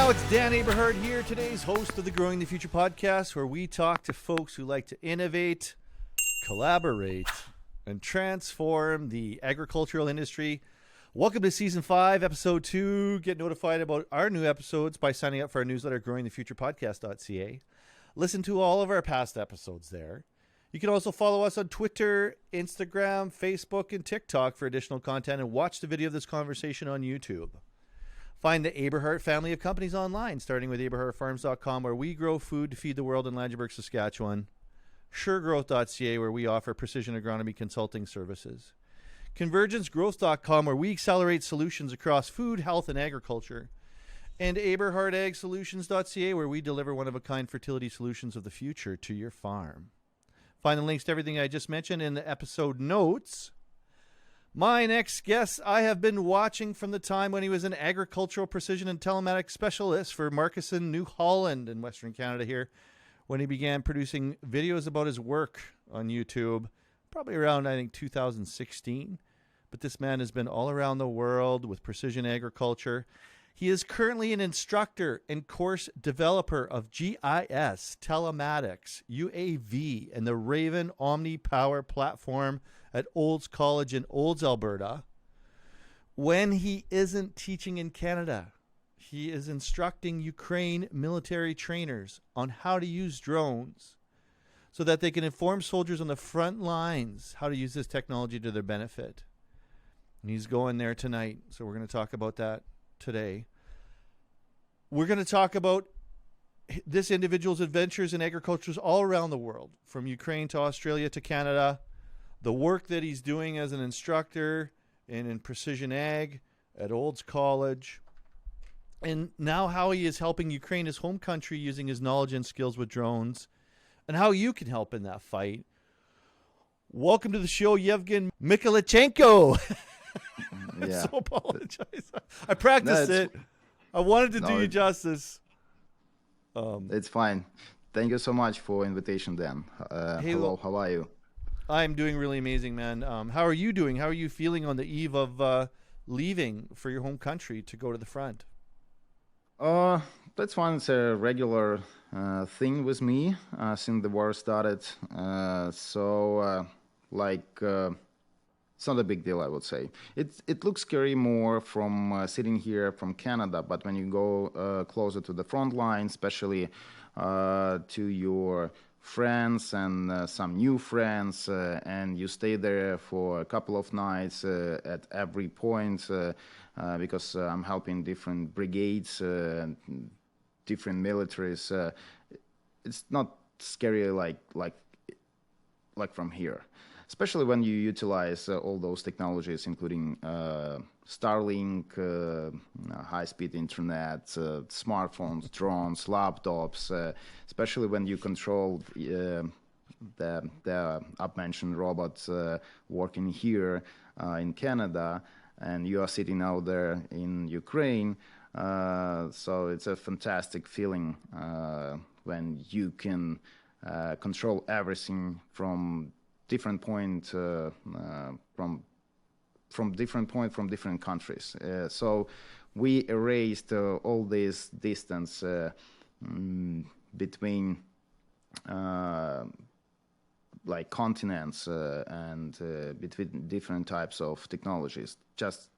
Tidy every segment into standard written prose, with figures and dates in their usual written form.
now, it's Dan Aberhart here, today's host of the Growing the Future podcast, where we talk to folks who like to innovate, collaborate, and transform the agricultural industry. Welcome to Season 5, Episode 2. Get notified about our new episodes by signing up for our newsletter, growingthefuturepodcast.ca. Listen to all of our past episodes there. You can also follow us on Twitter, Instagram, Facebook, and TikTok for additional content, and watch the video of this conversation on YouTube. Find the Aberhart family of companies online, starting with aberhartfarms.com, where we grow food to feed the world in Langenburg, Saskatchewan. Suregrowth.ca, where we offer precision agronomy consulting services. ConvergenceGrowth.com, where we accelerate solutions across food, health, and agriculture. And AberhartAgSolutions.ca, where we deliver one-of-a-kind fertility solutions of the future to your farm. Find the links to everything I just mentioned in the episode notes. My next guest, I have been watching from the time when he was an agricultural precision and telematics specialist for Markeson, New Holland in Western Canada here, when he began producing videos about his work on YouTube, probably around, I think, 2016. But this man has been all around the world with precision agriculture. He is currently an instructor and course developer of GIS, telematics, UAV, and the Raven Omni Power platform at Olds College in Olds, Alberta. When he isn't teaching in Canada, he is instructing Ukraine military trainers on how to use drones so that they can inform soldiers on the front lines how to use this technology to their benefit. And he's going there tonight, so we're going to talk about that today. We're going to talk about this individual's adventures in agriculture all around the world, from Ukraine to Australia to Canada, the work that he's doing as an instructor and in precision ag at Olds College, and now how he is helping Ukraine, his home country, using his knowledge and skills with drones, and how you can help in that fight. Welcome to the show, Yevgen Mykhaylichenko. I so apologize. I practiced it. I wanted to do you justice. It's fine. Thank you so much for invitation, Dan. Hello, how are you? I'm doing really amazing, man. How are you doing? How are you feeling on the eve of leaving for your home country to go to the front? That's fine. It's a regular thing with me since the war started. It's not a big deal, I would say. It looks scary more from sitting here from Canada, but when you go closer to the front line, especially to your friends and some new friends, and you stay there for a couple of nights at every point, because I'm helping different brigades, different militaries. It's not scary like from here. Especially when you utilize all those technologies, including Starlink, high-speed internet, smartphones, drones, laptops, especially when you control the up-mentioned robots working here in Canada, and you are sitting out there in Ukraine. So it's a fantastic feeling when you can control everything from different point from different countries. So we erased all this distance between like continents and between different types of technologies. Just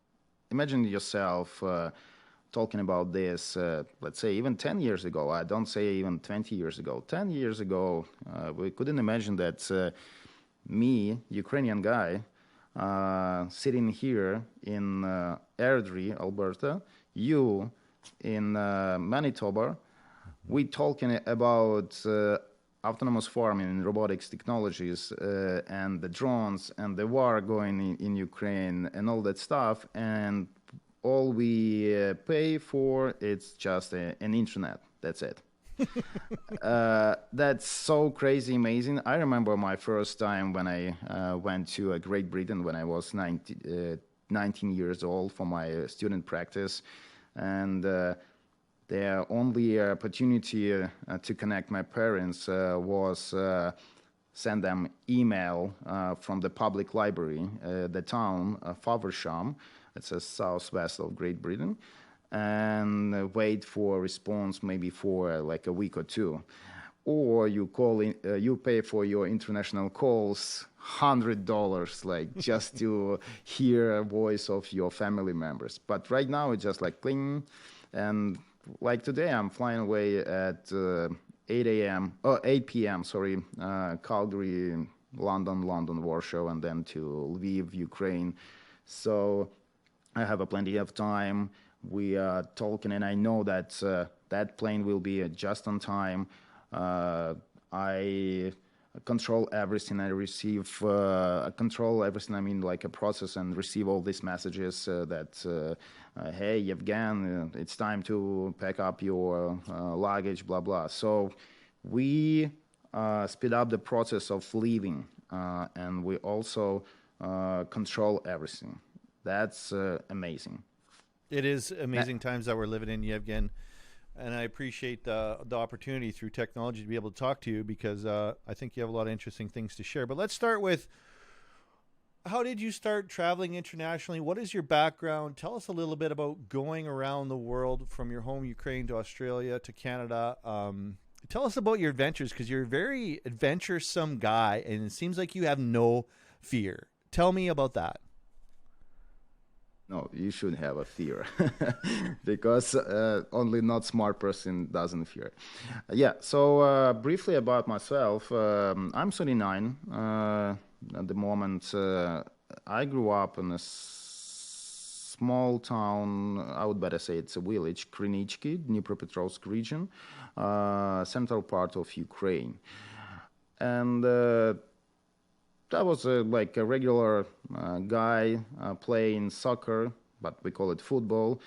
imagine yourself talking about this, let's say even 10 years ago. I don't say even 20 years ago. 10 years ago, we couldn't imagine that me, Ukrainian guy, sitting here in Airdrie, Alberta, you in Manitoba, we talking about autonomous farming and robotics technologies and the drones and the war going in Ukraine and all that stuff, and all we pay for it's just an internet. That's it. That's so crazy amazing. I remember my first time when I went to Great Britain when I was 19 years old for my student practice, and the only opportunity to connect my parents was send them email from the public library, the town Faversham. It's a southwest of Great Britain. and wait for a response maybe for like a week or two. Or you call in, you pay for your international calls $100, like just to hear a voice of your family members. But right now it's just like cling, and like today I'm flying away at 8 p.m. Sorry, Calgary, London, Warsaw, and then to Lviv, Ukraine. So I have a plenty of time. We are talking, and I know that that plane will be just on time. I control everything I receive. Control everything. I mean, like a process and receive all these messages that, hey, Yevgen, it's time to pack up your luggage, blah blah. So we speed up the process of leaving, and we also control everything. That's amazing. It is amazing times that we're living in, Yevgen. And I appreciate the opportunity through technology to be able to talk to you, because I think you have a lot of interesting things to share. But let's start with, how did you start traveling internationally? What is your background? Tell us a little bit about going around the world from your home Ukraine to Australia to Canada. Tell us about your adventures, because you're a very adventuresome guy, and it seems like you have no fear. Tell me about that. No, you should have a fear because only not smart person doesn't fear. Yeah, so briefly about myself, I'm 39 at the moment. I grew up in a small town, I would better say it's a village, Krynichki, Dnipropetrovsk region, central part of Ukraine. And I was like a regular guy playing soccer, but we call it football.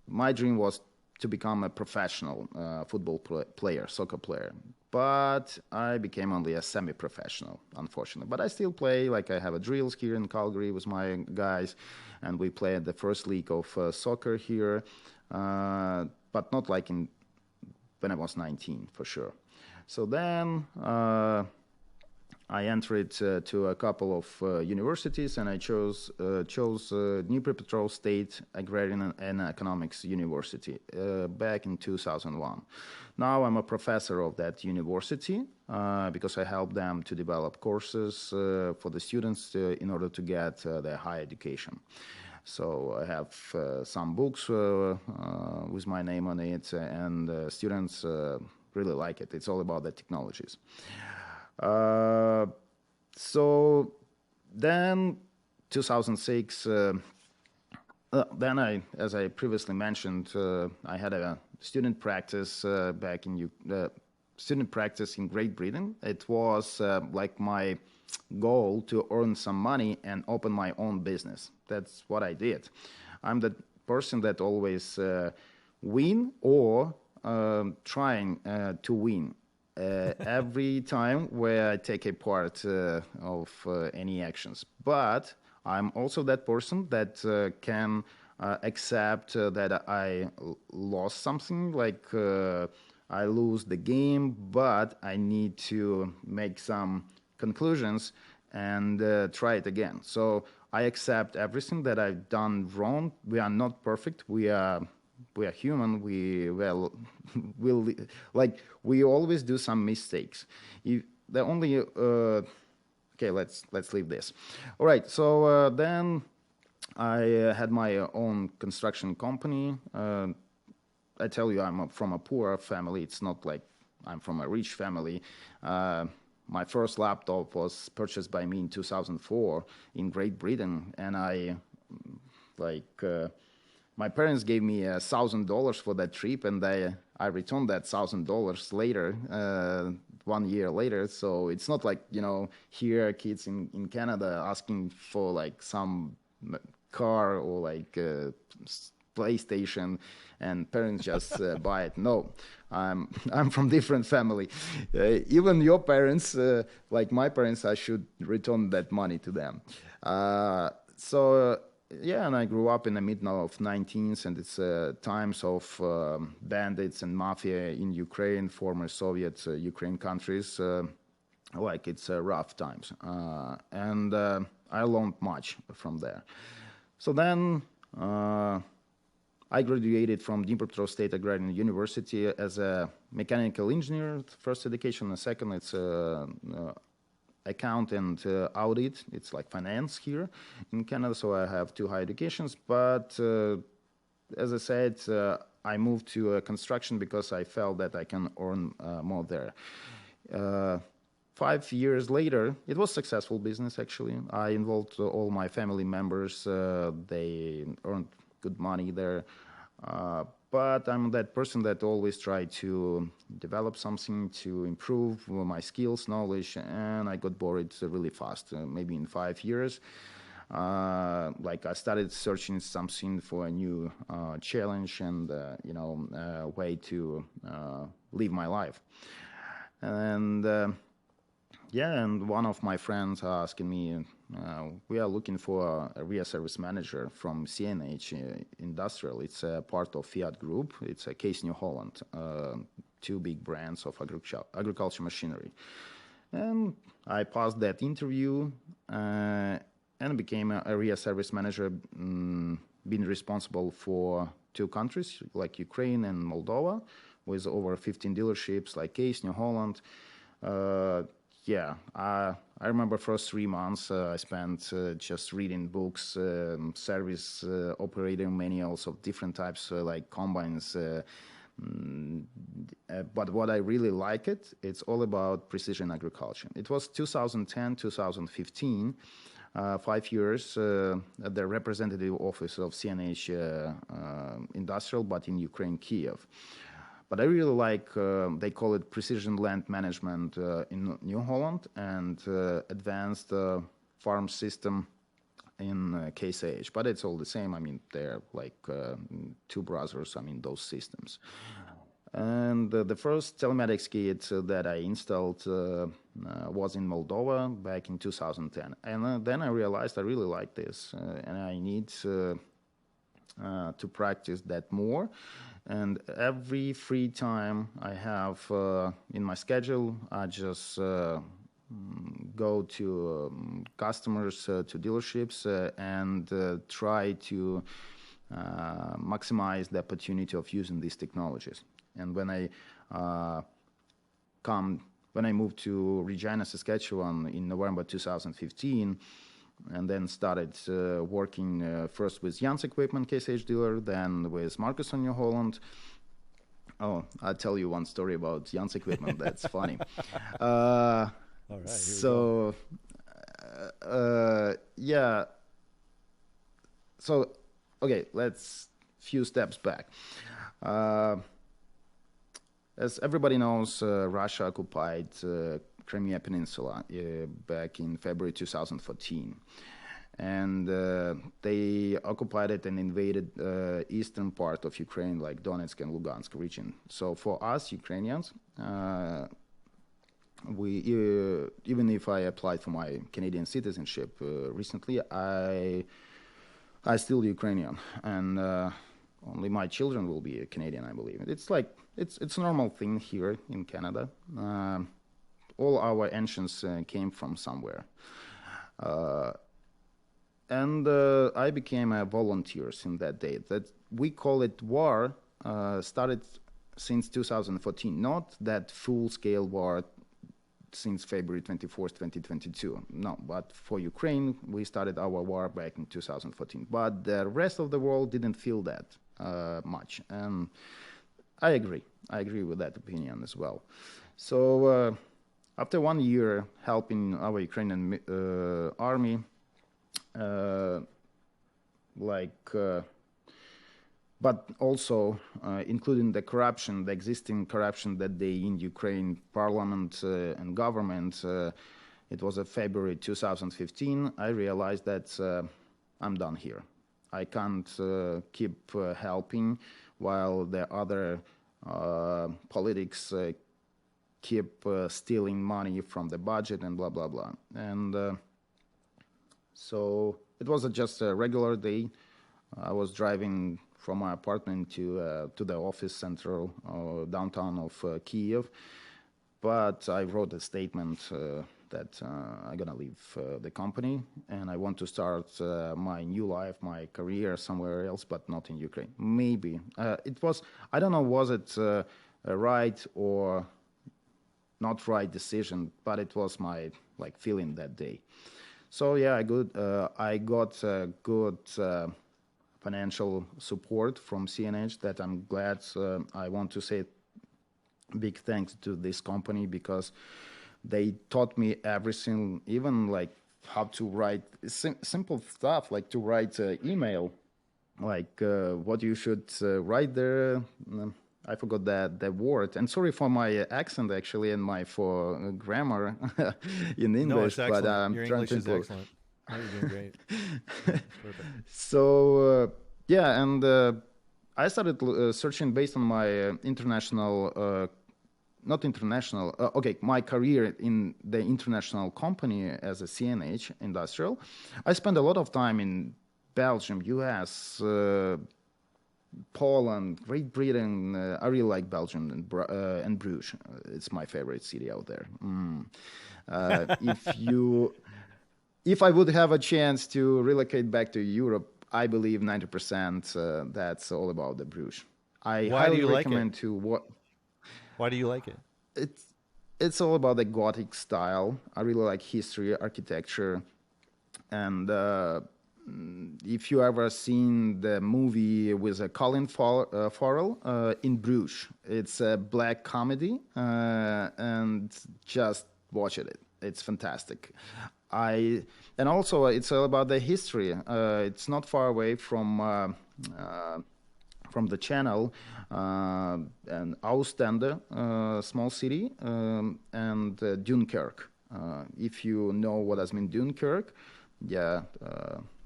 My dream was to become a professional football player, soccer player. But I became only a semi-professional, unfortunately. But I still play, like I have a drills here in Calgary with my guys, and we play at the first league of soccer here, but not like when I was 19, for sure. So then I entered to a couple of universities, and I chose Dnipropetrovsk State Agrarian and Economics University back in 2001. Now I'm a professor of that university because I help them to develop courses for the students in order to get their higher education. So I have some books with my name on it, and students really like it. It's all about the technologies. So then 2006, then as I previously mentioned, I had a student practice back in student practice in Great Britain. It was like my goal to earn some money and open my own business. That's what I did. I'm the person that always win or trying to win. Every time where I take a part of any actions. But I'm also that person that can accept that I lost something, like I lose the game, but I need to make some conclusions and try it again. So I accept everything that I've done wrong. We are not perfect. We are human. We always do some mistakes. Okay, let's leave this. All right. So then I had my own construction company. I tell you, I'm from a poor family. It's not like I'm from a rich family. My first laptop was purchased by me in 2004 in Great Britain, and my parents gave me $1,000 for that trip, and I returned that $1,000 later, 1 year later. So it's not like, here kids in Canada asking for like some car or like PlayStation, and parents just buy it. No, I'm from different family. Even your parents, like my parents, I should return that money to them. Yeah, and I grew up in the middle of 19th, and it's times of bandits and mafia in Ukraine, former Soviet Ukraine countries. It's rough times. And I learned much from there. So then I graduated from Dnipropetrovsk State Agrarian University as a mechanical engineer, first education, and second it's account and audit. It's like finance here in Canada, so I have two high educations. But as I said, I moved to construction because I felt that I can earn more there. 5 years later, it was successful business actually. I involved all my family members. They earned good money there. But I'm that person that always try to develop something, to improve my skills, knowledge, and I got bored really fast. Maybe in 5 years, like I started searching something for a new challenge and way to live my life. And and one of my friends asking me, we are looking for a real service manager from CNH Industrial. It's a part of Fiat Group. It's a Case New Holland, two big brands of agriculture machinery. And I passed that interview and became a real service manager, being responsible for two countries like Ukraine and Moldova, with over 15 dealerships like Case New Holland. I remember first 3 months I spent just reading books, service operating manuals of different types like combines. But what I really like it's all about precision agriculture. It was 2010, 2015, 5 years at the representative office of CNH Industrial, but in Ukraine, Kiev. But I really like, they call it precision land management in New Holland and advanced farm system in KSH. But it's all the same. I mean, they're like two brothers, those systems. And the first telematics kit that I installed was in Moldova back in 2010. And then I realized I really like this and I need to practice that more. And every free time I have in my schedule, I just go to customers, to dealerships, and try to maximize the opportunity of using these technologies. And when I moved to Regina, Saskatchewan in November 2015, and then started working first with Jan's Equipment, KSH dealer, then with Marcus on New Holland. Oh, I'll tell you one story about Jan's Equipment. That's funny. All right. So, So, okay, let's few steps back. As everybody knows, Russia occupied Crimea Peninsula back in February 2014. And they occupied it and invaded eastern part of Ukraine, like Donetsk and Lugansk region. So for us, Ukrainians, we even if I applied for my Canadian citizenship recently, I still Ukrainian, and only my children will be Canadian, I believe. It's like it's a normal thing here in Canada. All our ancients came from somewhere. And I became a volunteer in that day. That we call it war, started since 2014, not that full-scale war since February 24th, 2022. No, but for Ukraine, we started our war back in 2014. But the rest of the world didn't feel that much. And I agree. I agree with that opinion as well. So after 1 year helping our Ukrainian army, but also including the corruption, the existing corruption that they in Ukraine parliament and government, it was February 2015, I realized that I'm done here. I can't keep helping while the other politics keep stealing money from the budget and blah, blah, blah. And so it was just a regular day. I was driving from my apartment to the office central downtown of Kiev. But I wrote a statement that I'm gonna leave the company and I want to start my new life, my career somewhere else, but not in Ukraine. Maybe it was. I don't know. Was it a right or not right decision? But it was my feeling that day. So yeah, I got good financial support from CNH that I'm glad. I want to say big thanks to this company because they taught me everything, even how to write simple stuff, like to write email, what you should write there. I forgot that word. And sorry for my accent, actually, and for grammar in English. No, it's excellent. But I'm Your trying English to is improve. excellent. No, you're doing great. It's perfect. So yeah, and I started searching based on my my career in the international company as a CNH industrial. I spent a lot of time in Belgium, US, Poland, Great Britain. I really like Belgium and Bruges. It's my favorite city out there. If I would have a chance to relocate back to Europe, I believe 90% that's all about the Bruges. I Why do highly you like it? recommend to what Why do you like it? it's all about the Gothic style. I really like history, architecture, and if you ever seen the movie with Colin Farrell in Bruges, it's a black comedy, and just watch it. It's fantastic. And also it's all about the history. It's not far away from the channel, and Ostende, small city, and Dunkirk. If you know what has been Dunkirk, yeah,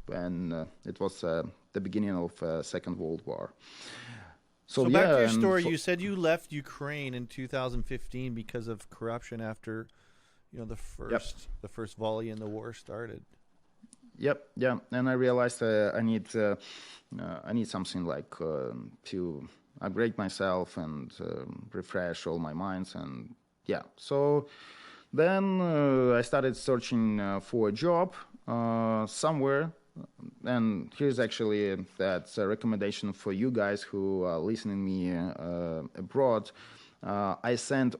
when it was the beginning of Second World War. So Yeah, back to your and story, you said you left Ukraine in 2015 because of corruption after, the Yep. first volley in the war started. Yep, yeah, and I realized I need something to upgrade myself and refresh all my minds, and yeah. So then I started searching for a job somewhere, and here's actually that's a recommendation for you guys who are listening me abroad. I sent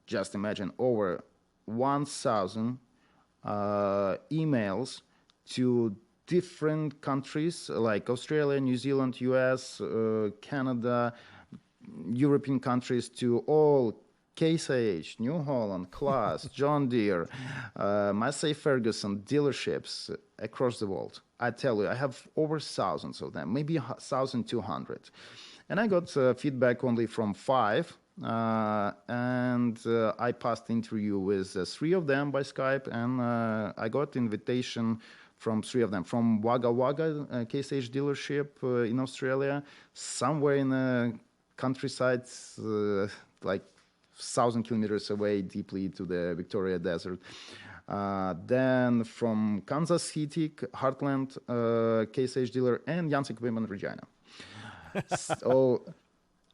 just imagine over 1,000 emails to different countries like Australia, New Zealand, US, Canada, European countries, to all Case IH, New Holland, Claas, John Deere, Massey Ferguson dealerships across the world. I tell you, I have over thousands of them, maybe 1,200. And I got feedback only from 5. And I passed interview with 3 of them by Skype, and I got invitation from 3 of them, from Wagga Wagga Case IH dealership in Australia, somewhere in the countryside, like 1,000 kilometers away, deeply to the Victoria Desert. Then from Kansas City, Heartland Case IH dealer, and Janssen Equipment Regina. So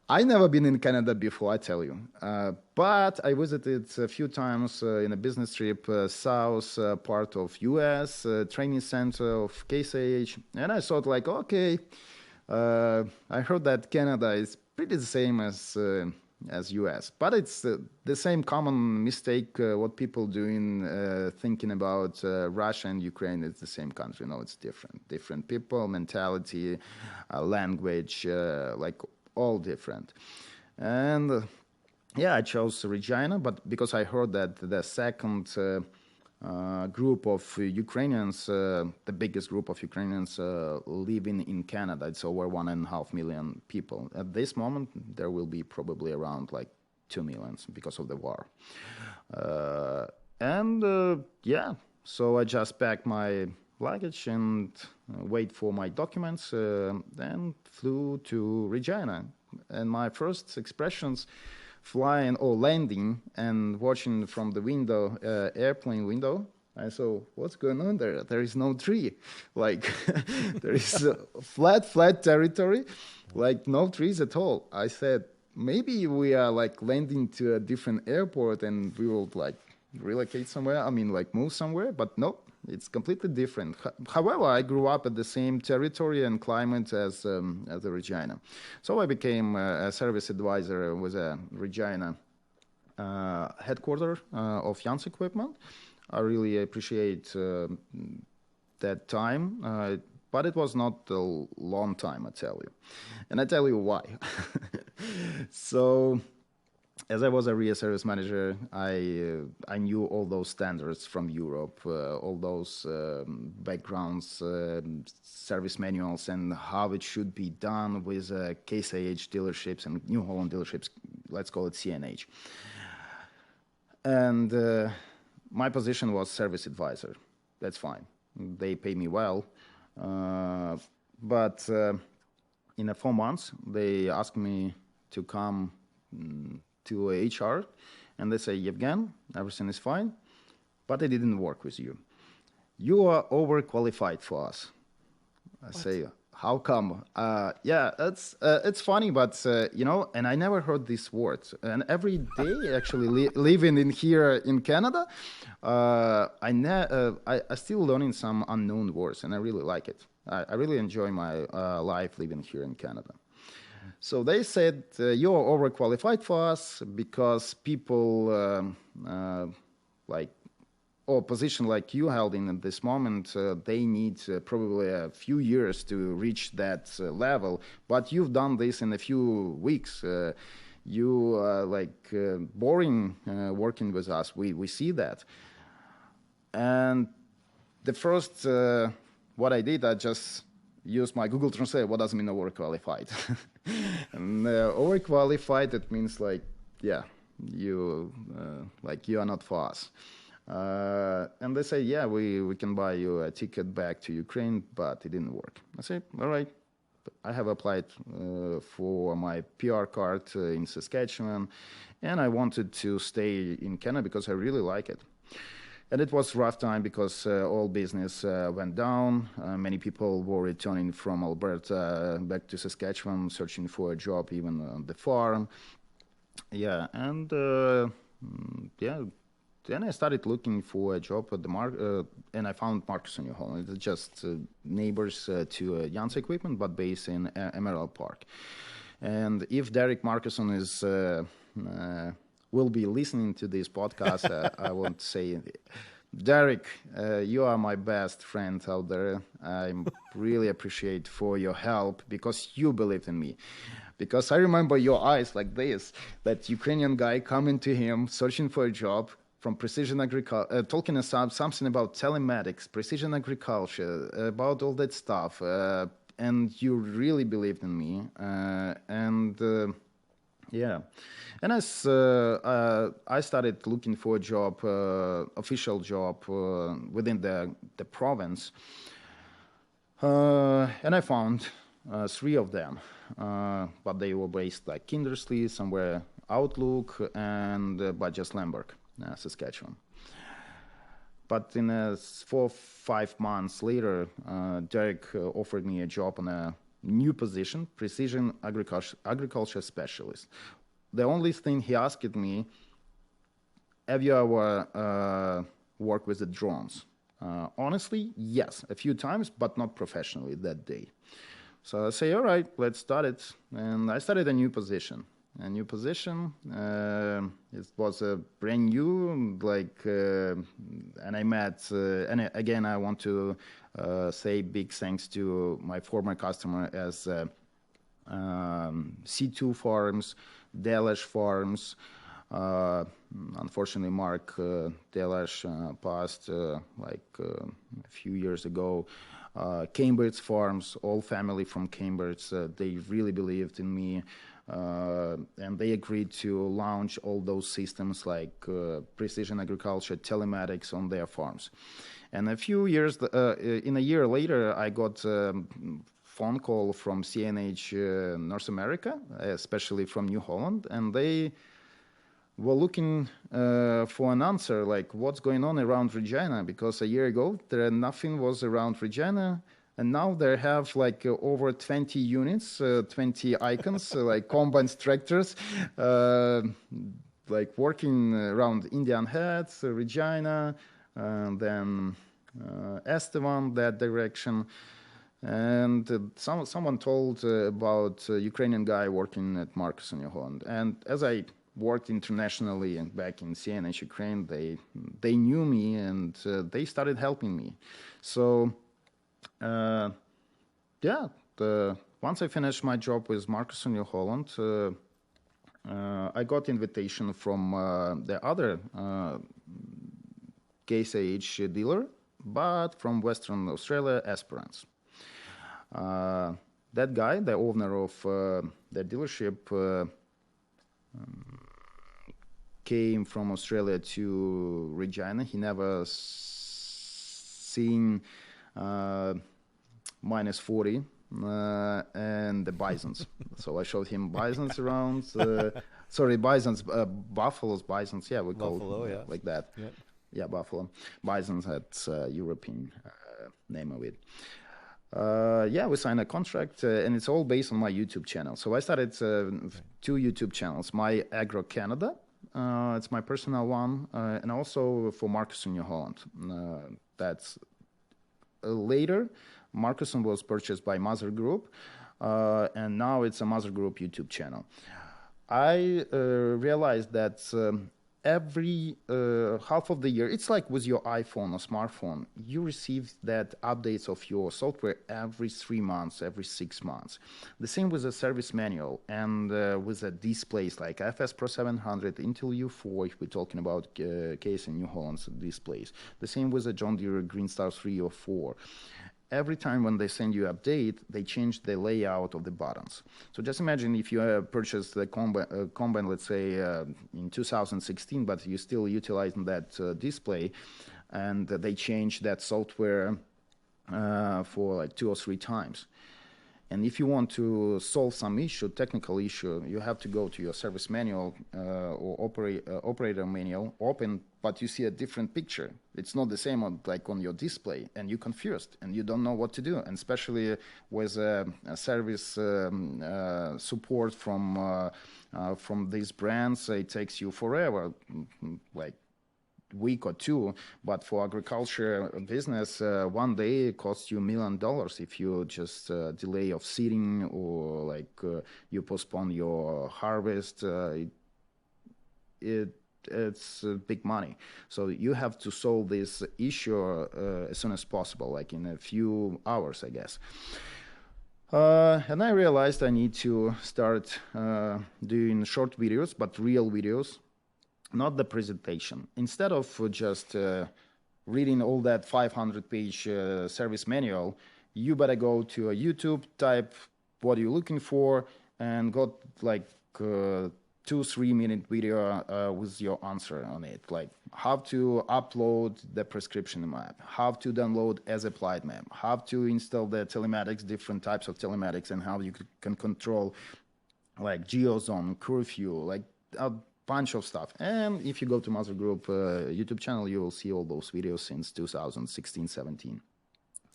I never been in Canada before, I tell you. But I visited a few times in a business trip, south part of US, training center of Case IH. And I thought okay, I heard that Canada is pretty the same as US. But it's the same common mistake what people doing, thinking about Russia and Ukraine is the same country. No, it's different. Different people, mentality, language, all different. And yeah, I chose Regina, but because I heard that the second group of Ukrainians, the biggest group of Ukrainians living in Canada, it's over 1.5 million people. At this moment, there will be probably around 2 million because of the war. Yeah, so I just packed my luggage and wait for my documents, then flew to Regina. And my first expressions flying or landing and watching from the window, airplane window, I saw, what's going on there? There is no tree. There is flat territory, no trees at all. I said, maybe we are landing to a different airport and we will relocate somewhere. I mean, like move somewhere, but no, it's completely different. However, I grew up at the same territory and climate as the Regina, so I became a service advisor with a Regina headquarter of Jans Equipment. I really appreciate that time, but it was not a long time, I tell you, and I tell you why. So, as I was a rear service manager, I knew all those standards from Europe, all those backgrounds, service manuals, and how it should be done with Case IH dealerships and New Holland dealerships. Let's call it CNH. And my position was service advisor. That's fine. They pay me well, but in 4 months they asked me to come to HR, and they say, Yevgen, everything is fine, but it didn't work with you. You are overqualified for us. I say, how come? Yeah, it's funny, but and I never heard these words. And every day, actually, living in here in Canada, I still learning some unknown words, and I really like it. I really enjoy my life living here in Canada. So they said, you're overqualified for us because people or position like you held in at this moment, they need probably a few years to reach that level. But you've done this in a few weeks. You are boring working with us. We see that. And the first, what I did, I just used my Google Translate. What does it mean overqualified? And overqualified, it means you are not for us. And they say, yeah, we can buy you a ticket back to Ukraine, but it didn't work. I say, all right. I have applied for my PR card in Saskatchewan, and I wanted to stay in Canada because I really like it. And it was a rough time because all business went down. Many people were returning from Alberta back to Saskatchewan, searching for a job even on the farm. Yeah, and then I started looking for a job at the and I found Marcus in New Holland. It's just neighbors to Jans Equipment, but based in Emerald Park. And if Derek Marcuson is will be listening to this podcast, I want to say, Derek, you are my best friend out there. I really appreciate for your help because you believed in me. Because I remember your eyes like this, that Ukrainian guy coming to him, searching for a job from precision agriculture, talking something about telematics, precision agriculture, about all that stuff. And you really believed in me. Yeah. And as I started looking for a job, official job within the province, and I found 3 of them, but they were based like Kindersley, somewhere Outlook, and Badges Lemberg, Saskatchewan. But in 4 or 5 months later, Derek offered me a job on a new position, precision agriculture specialist. The only thing he asked me, have you ever worked with the drones? Honestly, yes, a few times, but not professionally that day. So I say, all right, let's start it. And I started a new position. It was a brand new, and I met, and again, I want to say big thanks to my former customer as C2 Farms, Delash Farms. Unfortunately, Mark Delash passed a few years ago. Cambridge Farms, all family from Cambridge, they really believed in me. And they agreed to launch all those systems like precision agriculture, telematics on their farms. And a year later, I got a phone call from CNH North America, especially from New Holland, and they were looking for an answer, like what's going on around Regina, because a year ago, nothing was around Regina. And now they have over 20 units, 20 icons, like combines, tractors. like working around Indian Heads, Regina, and then Estevan, that direction. And someone told about a Ukrainian guy working at Marcus in New Holland. And as I worked internationally and back in CNH Ukraine, they knew me and they started helping me. So yeah, once I finished my job with Marcus in New Holland, I got invitation from the other Case IH dealer, but from Western Australia, Esperance. That guy, the owner of the dealership, came from Australia to Regina. He never seen minus 40 and the bisons. So I showed him bisons around. Sorry, bisons, buffaloes, bisons. Yeah, we call Buffalo, yeah. like that. Yeah. Yeah, buffalo. Bisons, that's European name of it. Yeah, we signed a contract, and it's all based on my YouTube channel. So I started 2 YouTube channels. My Agro Canada, it's my personal one, and also for Marcusson New Holland. That's later. Marcusson was purchased by Mother Group, and now it's a Mother Group YouTube channel. I realized that every half of the year, it's like with your iPhone or smartphone, you receive that updates of your software every 3 months, every 6 months. The same with the service manual and with the displays like FS Pro 700, Intel U4, if we're talking about Case in New Holland's displays. The same with the John Deere Green Star 3 or 4. Every time when they send you update, they change the layout of the buttons. So just imagine if you purchased the combine, let's say in 2016, but you're still utilizing that display, and they change that software for like 2 or 3 times. And if you want to solve some issue, technical issue, you have to go to your service manual or operator manual, open, but you see a different picture. It's not the same like on your display, and you're confused, and you don't know what to do. And especially with a service support from these brands, it takes you forever, like week or 2, but for agriculture business, 1 day costs you $1 million if you just delay of seeding or like you postpone your harvest. It's big money. So you have to solve this issue as soon as possible, like in a few hours, I guess. And I realized I need to start doing short videos, but real videos, not the presentation. Instead of just reading all that 500-page service manual, you better go to a YouTube, type what you're looking for, and got like 2-3 minute video with your answer on it, like how to upload the prescription map, how to download as applied map, how to install the telematics, different types of telematics, and how you can control like geozone, curfew, like a bunch of stuff. And if you go to Mother Group YouTube channel, you will see all those videos since 2016-17.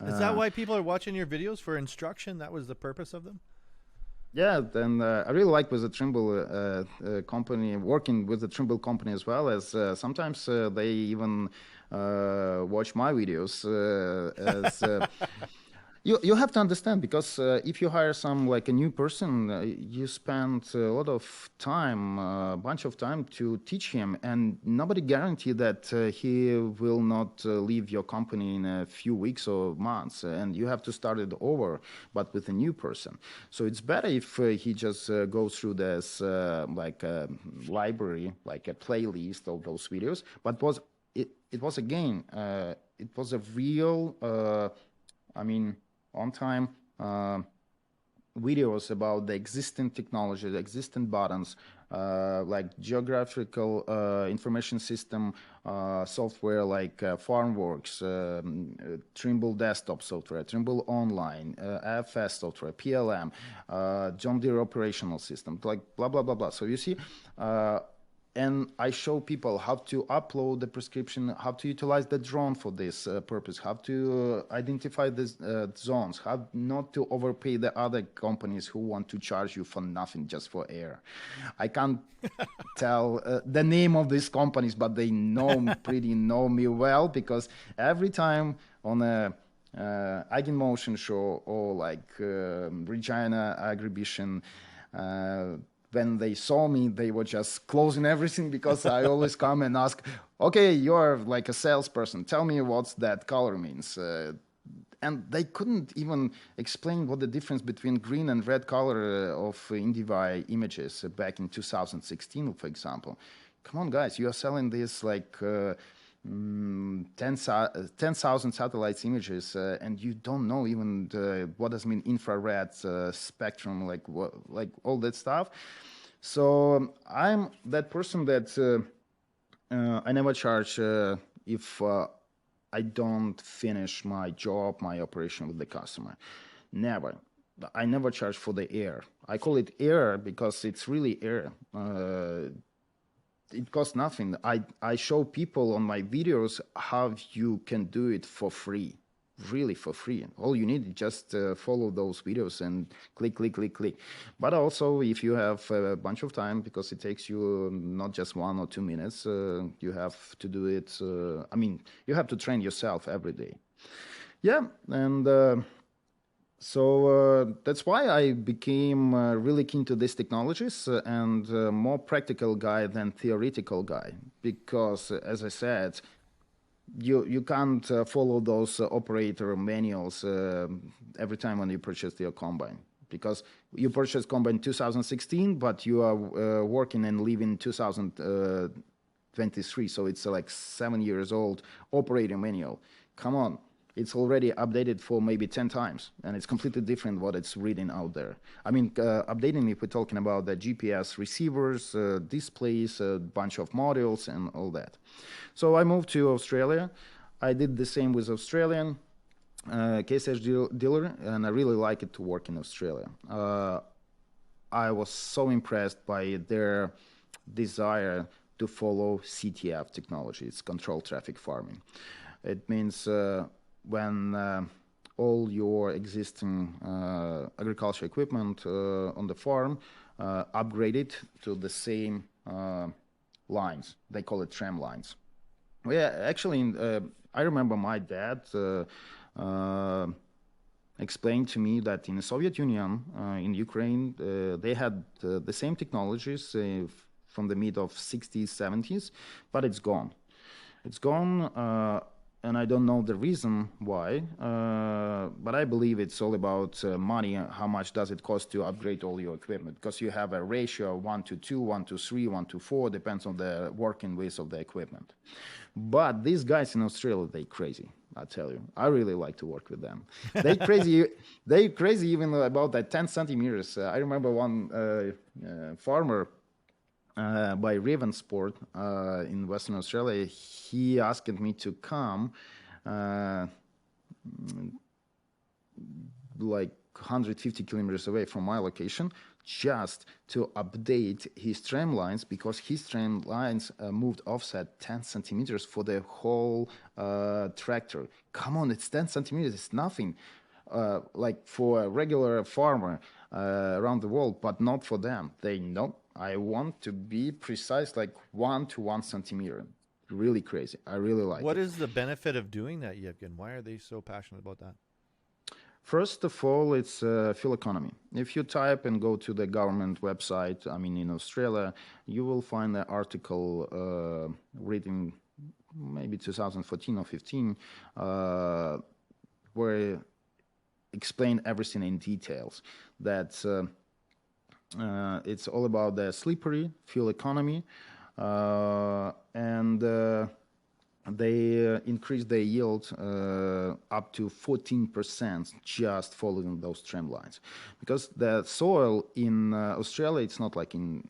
Is that why people are watching your videos, for instruction? That was the purpose of them? Yeah, and I really like with the Trimble company, working with the Trimble company as well, as sometimes they even watch my videos. You have to understand, because if you hire like a new person, you spend a lot of time, a bunch of time to teach him, and nobody guarantee that he will not leave your company in a few weeks or months, and you have to start it over, but with a new person. So it's better if he just goes through this like a library, like a playlist of those videos. But it was again, it was a real, on time videos about the existing technology, the existing buttons, like geographical information system software like FarmWorks, Trimble desktop software, Trimble Online, AFS software, PLM, John Deere operational system, like blah, blah, blah, blah. So you see, and I show people how to upload the prescription, how to utilize the drone for this purpose, how to identify the zones, how not to overpay the other companies who want to charge you for nothing, just for air. I can't tell the name of these companies, but they know me well, because every time on a Eigenmotion show or like Regina Agribition, when they saw me, they were just closing everything, because I always come and ask, okay, you're like a salesperson, tell me what that color means. And they couldn't even explain what the difference between green and red color of IndieVi images back in 2016, for example. Come on, guys, you are selling this like 10,000 satellites images, and you don't know even what does mean infrared spectrum, like all that stuff. So I'm that person that I never charge if I don't finish my job, my operation with the customer. Never. I never charge for the air. I call it air because it's really air. It costs nothing. I show people on my videos how you can do it for free, really for free. All you need is just follow those videos and click, click, click, click. But also, if you have a bunch of time, because it takes you not just 1 or 2 minutes, you have to do it. You have to train yourself every day. Yeah, and so that's why I became really keen to these technologies and more practical guy than theoretical guy. Because, as I said, you can't follow those operator manuals every time when you purchase your combine. Because you purchased combine 2016, but you are working and living 2023. So it's like 7 years old operating manual. Come on. It's already updated for maybe 10 times, and it's completely different what it's reading out there. Updating, if we're talking about the GPS receivers, displays, a bunch of modules, and all that. So I moved to Australia. I did the same with Australian case edge dealer, and I really like it to work in Australia. I was so impressed by their desire to follow CTF technology. It's control traffic farming. It means when all your existing agriculture equipment on the farm upgraded to the same lines. They call it tram lines. Yeah, actually, I remember my dad explained to me that in the Soviet Union, in Ukraine, they had the same technologies from the mid of 60s, 70s, but it's gone. It's gone. And I don't know the reason why, but I believe it's all about money. How much does it cost to upgrade all your equipment? Because you have a ratio of 1:2, 1:3, 1:4, depends on the working ways of the equipment. But these guys in Australia, they crazy. I tell you, I really like to work with them. They crazy. They crazy even about that 10 centimeters. I remember one farmer. By Ravensport in Western Australia, he asked me to come like 150 kilometers away from my location just to update his tram lines, because his tram lines moved offset 10 centimeters for the whole tractor. Come on, it's 10 centimeters, it's nothing. Like for a regular farmer around the world, but not for them. They know. I want to be precise, like 1 to 1 centimeter. Really crazy. I really like it. What is the benefit of doing that, Yevgen? Why are they so passionate about that? First of all, it's fuel economy. If you type and go to the government website, in Australia, you will find an article written maybe 2014 or 15, where explain everything in details. That it's all about the slippery fuel economy, and they increase their yield up to 14% just following those tram lines. Because the soil in Australia, it's not like in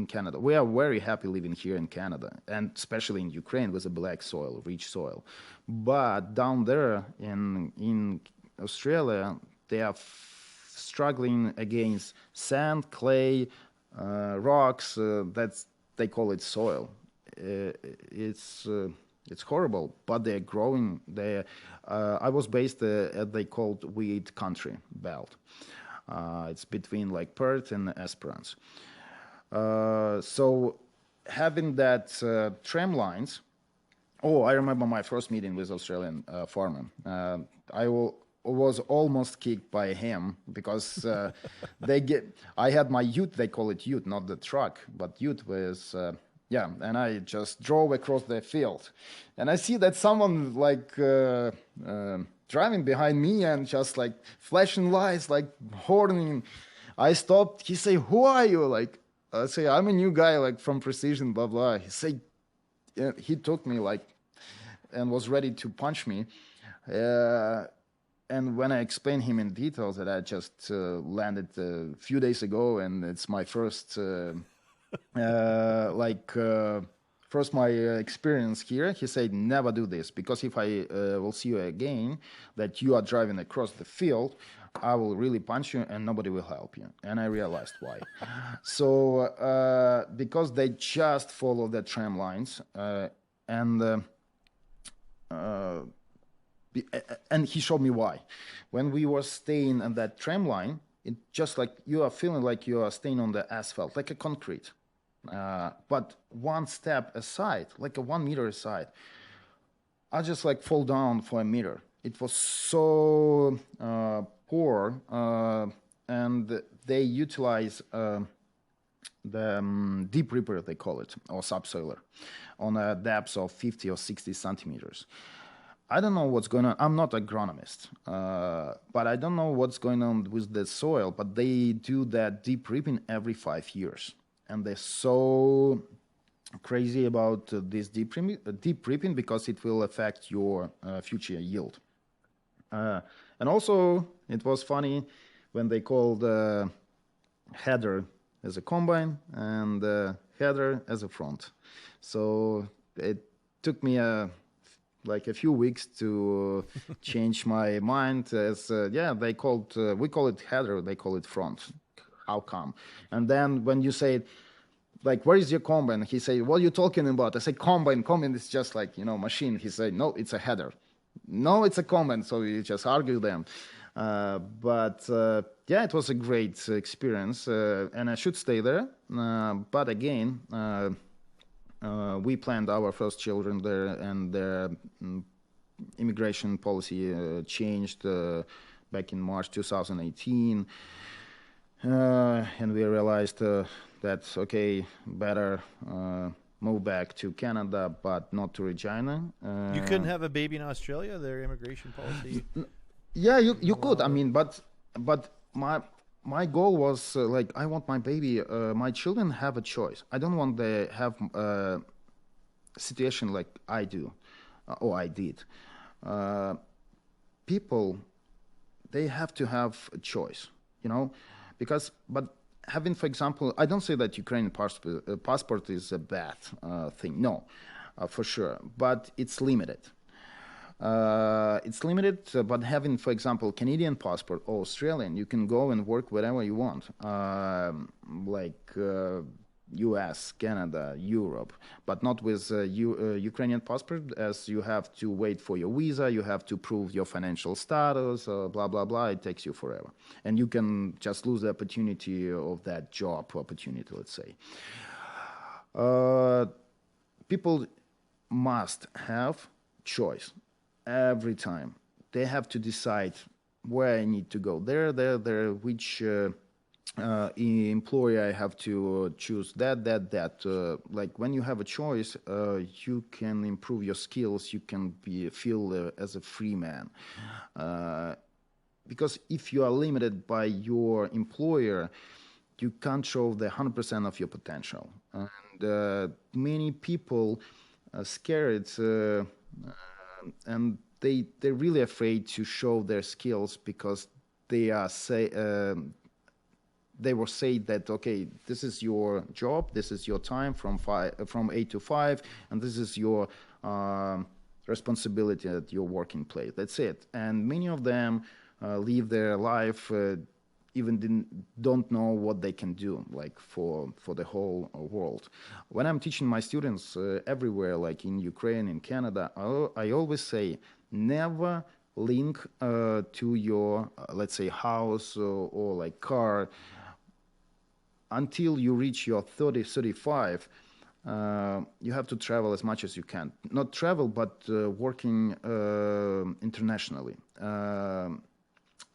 Canada. We are very happy living here in Canada, and especially in Ukraine with a black soil, rich soil. But down there in Australia, they are struggling against sand, clay, rocks. That's they call it soil. It's horrible, but they're growing. I was based at they called wheat country belt. It's between like Perth and Esperance. So having that tram lines. Oh, I remember my first meeting with Australian farmer. Was almost kicked by him because I had my ute, they call it ute, not the truck, but ute was, and I just drove across the field. And I see that someone like driving behind me and just like flashing lights, like horning. I stopped, he say, who are you? Like, I say, I'm a new guy, like from Precision, blah, blah. He say, he took me like, and was ready to punch me. And when I explained him in details that I just landed a few days ago, and it's my first, first my experience here, he said, never do this, because if I will see you again, that you are driving across the field, I will really punch you and nobody will help you. And I realized why. So, because they just follow the tram lines, and he showed me why. When we were staying on that tram line, it just like you are feeling like you are staying on the asphalt, like a concrete. But one step aside, like a 1 meter aside, I just like fall down for a meter. It was so poor, and they utilize the deep ripper, they call it, or subsoiler, on a depth of 50 or 60 centimeters. I don't know what's going on. I'm not an agronomist, but I don't know what's going on with the soil, but they do that deep ripping every 5 years. And they're so crazy about this deep ripping because it will affect your future yield. And also, it was funny when they called header as a combine and header as a front. So it took me a few weeks to change my mind. As we call it header, they call it front. How come? And then when you say, like, where is your combine? He said, what are you talking about? I say, combine is just like, machine. He said, no, it's a header. No, it's a combine. So we just argue them. But it was a great experience, and I should stay there. But again, we planned our first children there, and the immigration policy changed back in March 2018. And we realized that, okay, better move back to Canada, but not to Regina. You couldn't have a baby in Australia, their immigration policy? Yeah, you could. I mean, but my goal was I want my baby, my children have a choice. I don't want they have a situation like I do, or I did. People, they have to have a choice, but having, for example, I don't say that Ukrainian passport is a bad thing. No, for sure, but it's limited. But having, for example, Canadian passport or Australian, you can go and work wherever you want, US, Canada, Europe, but not with Ukrainian passport, as you have to wait for your visa, you have to prove your financial status, blah, blah, blah. It takes you forever. And you can just lose the opportunity of that job opportunity, let's say. People must have choice every time. They have to decide where I need to go. There, which employer I have to choose that. Like when you have a choice, you can improve your skills. You can feel as a free man. Because if you are limited by your employer, you can't show the 100% of your potential. And many people are scared, and they're really afraid to show their skills because they were said that, okay, this is your job, this is your time from 8 to 5, and this is your responsibility at your working place. That's it. And many of them live their life even don't know what they can do, like for the whole world. When I'm teaching my students everywhere, like in Ukraine, in Canada, I always say, never link to your, let's say, house or like car until you reach your 30, 35. You have to travel as much as you can. Not travel, but working internationally.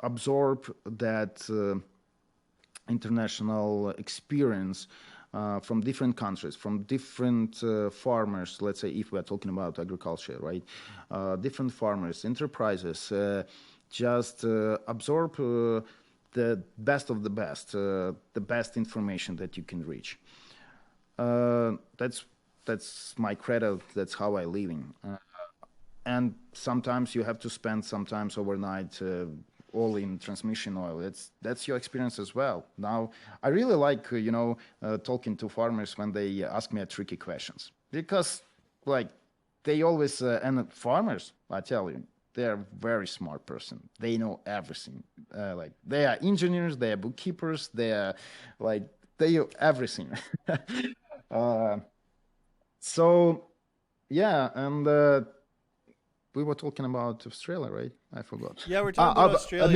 Absorb that international experience from different countries, from different farmers. Let's say if we are talking about agriculture, right? Different farmers, enterprises. Just absorb the best of the best information that you can reach. That's my credo. That's how I living. And sometimes you have to spend sometimes overnight all in transmission oil. That's your experience as well. Now, I really like talking to farmers when they ask me tricky questions, because like they always and farmers, I tell you, they're very smart person. They know everything. Like they are engineers, they are bookkeepers, they are like they know everything. So yeah, and we were talking about Australia, right? I forgot. Yeah, we're talking about Australia.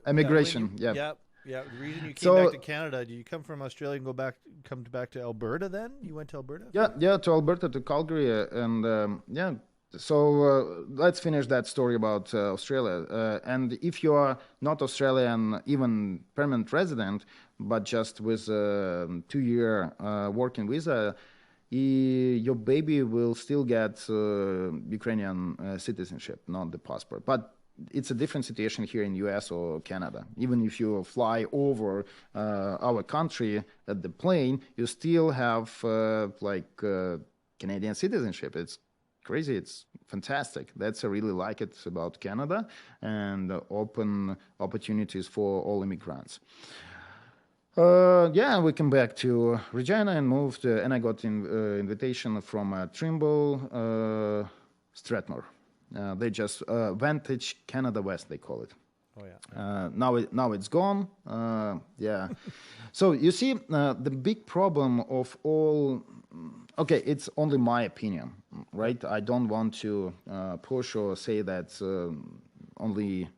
Immigration. Yeah. Yeah. Yeah. The reason you came back to Canada, did you come from Australia and come back to Alberta then? You went to Alberta? Yeah, to Alberta, to Calgary, and yeah. So let's finish that story about Australia. And if you are not Australian, even permanent resident, but just with a 2-year working visa, your baby will still get Ukrainian citizenship, not the passport. But it's a different situation here in US or Canada. Even if you fly over our country at the plane, you still have Canadian citizenship. It's crazy. It's fantastic. That's I really like it about Canada, and open opportunities for all immigrants. Yeah, we came back to Regina and moved, and I got invitation from Trimble, Strathmore. They just Vantage Canada West, they call it. Oh yeah. Now it's gone. Yeah. So you see, the big problem of all. Okay, it's only my opinion, right? I don't want to push or say that only.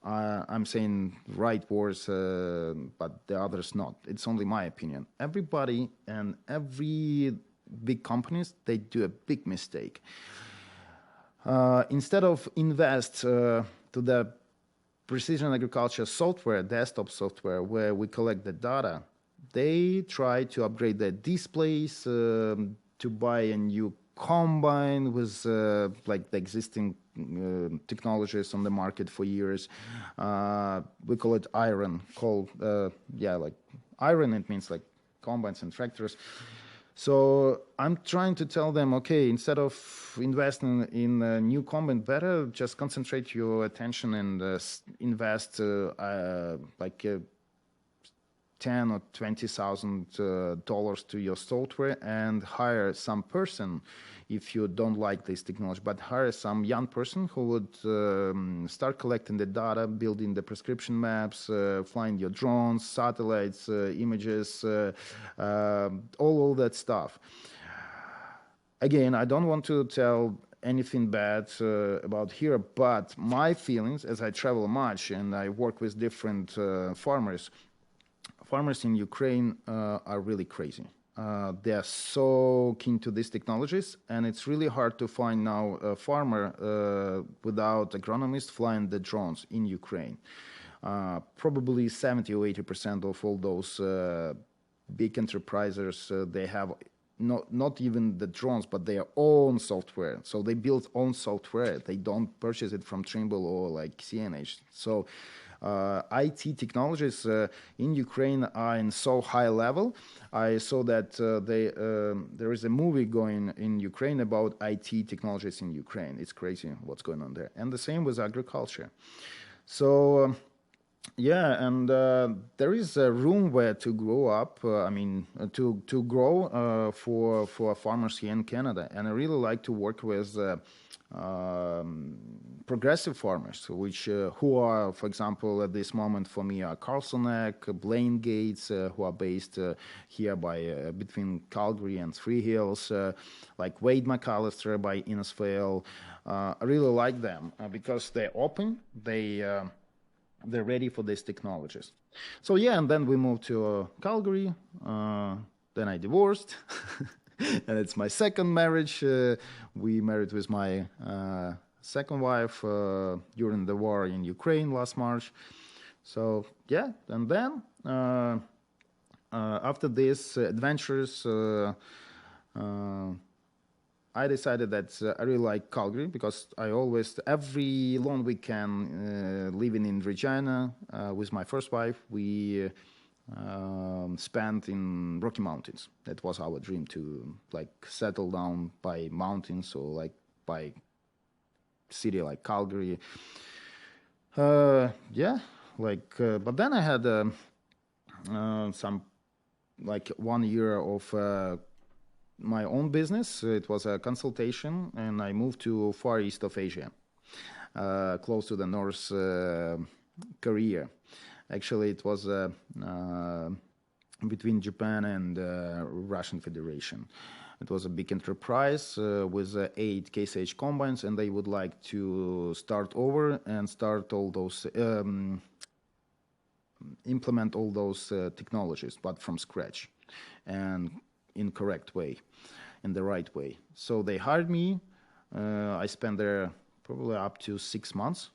I'm saying right words, but the others not. It's only my opinion. Everybody and every big companies, they do a big mistake. Instead of invest to the precision agriculture software, desktop software, where we collect the data, they try to upgrade the displays, to buy a new combine with like the existing technologies on the market for years. We call it iron. Like iron. It means like combines and tractors. So I'm trying to tell them, okay, instead of investing in a new combine, better just concentrate your attention and invest $10,000 or $20,000 to your software and hire some person if you don't like this technology, but hire some young person who would start collecting the data, building the prescription maps, flying your drones, satellites, images, all that stuff. Again, I don't want to tell anything bad about here, but my feelings, as I travel much and I work with different farmers in Ukraine are really crazy. They are so keen to these technologies, and it's really hard to find now a farmer without agronomist flying the drones in Ukraine. Probably 70 or 80% of all those big enterprises, they have not even the drones, but their own software. So they build own software. They don't purchase it from Trimble or like CNH. So IT technologies in Ukraine are in so high level. I saw that there is a movie going in Ukraine about IT technologies in Ukraine. It's crazy what's going on there. And the same with agriculture. So Yeah, and there is a room where to grow up. To grow for farmers here in Canada, and I really like to work with progressive farmers, which who are, for example, at this moment for me are Carlsonek, Blaine Gates, who are based here by between Calgary and Three Hills, like Wade McAllister by Innisfail. I really like them because they're open. They're ready for these technologies. So yeah, and then we moved to Calgary. Then I divorced, and it's my second marriage. We married with my second wife during the war in Ukraine last March. So yeah, and then after these adventures. I decided that I really like Calgary because I always, every long weekend, living in Regina with my first wife, we spent in Rocky Mountains. That was our dream to like settle down by mountains or like by city like Calgary. Yeah, but then I had some like 1 year of my own business. It was a consultation, and I moved to far east of Asia, close to the North Korea. Actually, it was between Japan and Russian Federation. It was a big enterprise with 8 Case H combines, and they would like to start over and start all those implement all those technologies, but from scratch and in correct way, in the right way. So they hired me. I spent there probably up to 6 months,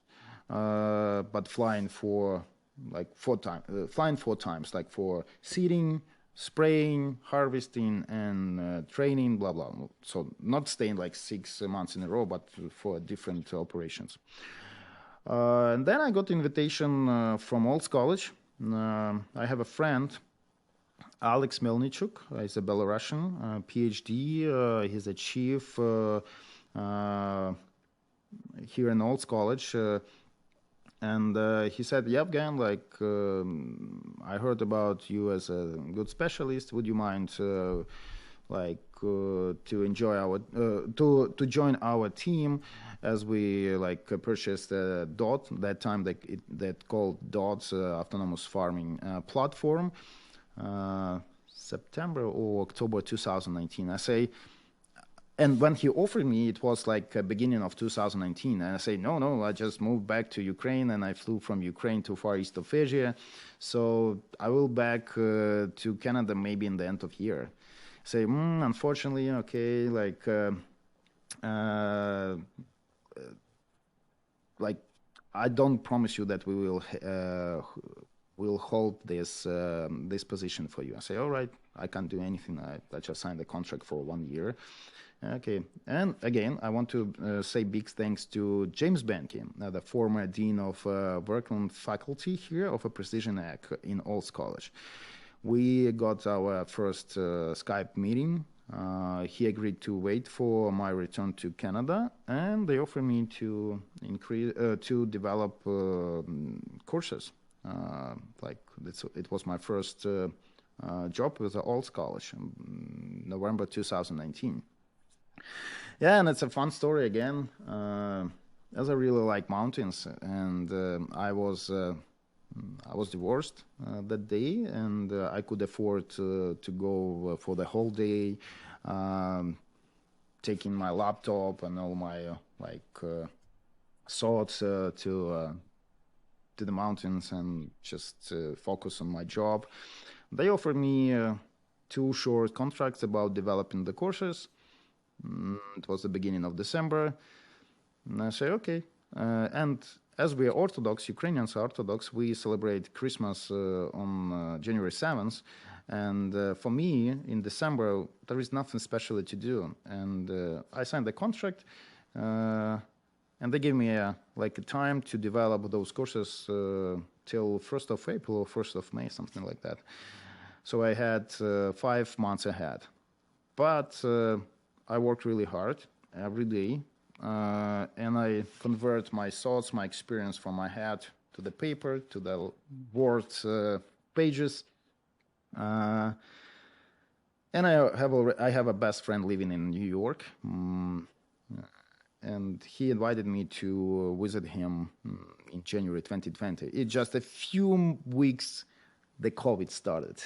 but flying for like 4 times, like for seeding, spraying, harvesting, and training, blah blah. So not staying like 6 months in a row, but for different operations. And then I got invitation from Olds College. I have a friend, Alex Melnichuk. He's a Belarusian PhD. He's a chief here in Olds College. And he said, Yevgen, I heard about you as a good specialist. Would you mind to enjoy our to join our team as we purchased DOT that time that called DOT's autonomous farming platform, September or October 2019. I say, and when he offered me, it was like beginning of 2019. And I say, no, I just moved back to Ukraine, and I flew from Ukraine to far east of Asia. So I will back to Canada maybe in the end of year. Say, unfortunately, okay, I don't promise you that we will hold this position for you. I say, all right, I can't do anything. I just signed the contract for 1 year. Okay, and again, I want to say big thanks to James Benke, the former dean of Berkman faculty here of a Precision Ag in Olds College. We got our first Skype meeting. He agreed to wait for my return to Canada, and they offered me to develop courses. It was my first job with the Olds College in November 2019. Yeah, and it's a fun story again. As I really like mountains, and I was divorced that day, and I could afford to go for the whole day, taking my laptop and all my thoughts to the mountains and just focus on my job. They offered me 2 short contracts about developing the courses. It was the beginning of December, and I say, okay. And as we are Orthodox, Ukrainians are Orthodox, we celebrate Christmas on January 7th. And for me, in December, there is nothing special to do. And I signed the contract, and they gave me a time to develop those courses till 1st of April or 1st of May, something like that. So I had 5 months ahead. But I worked really hard every day, and I convert my thoughts, my experience from my head to the paper, to the Word pages. And I have a best friend living in New York, and he invited me to visit him in January 2020. It's just a few weeks the COVID started.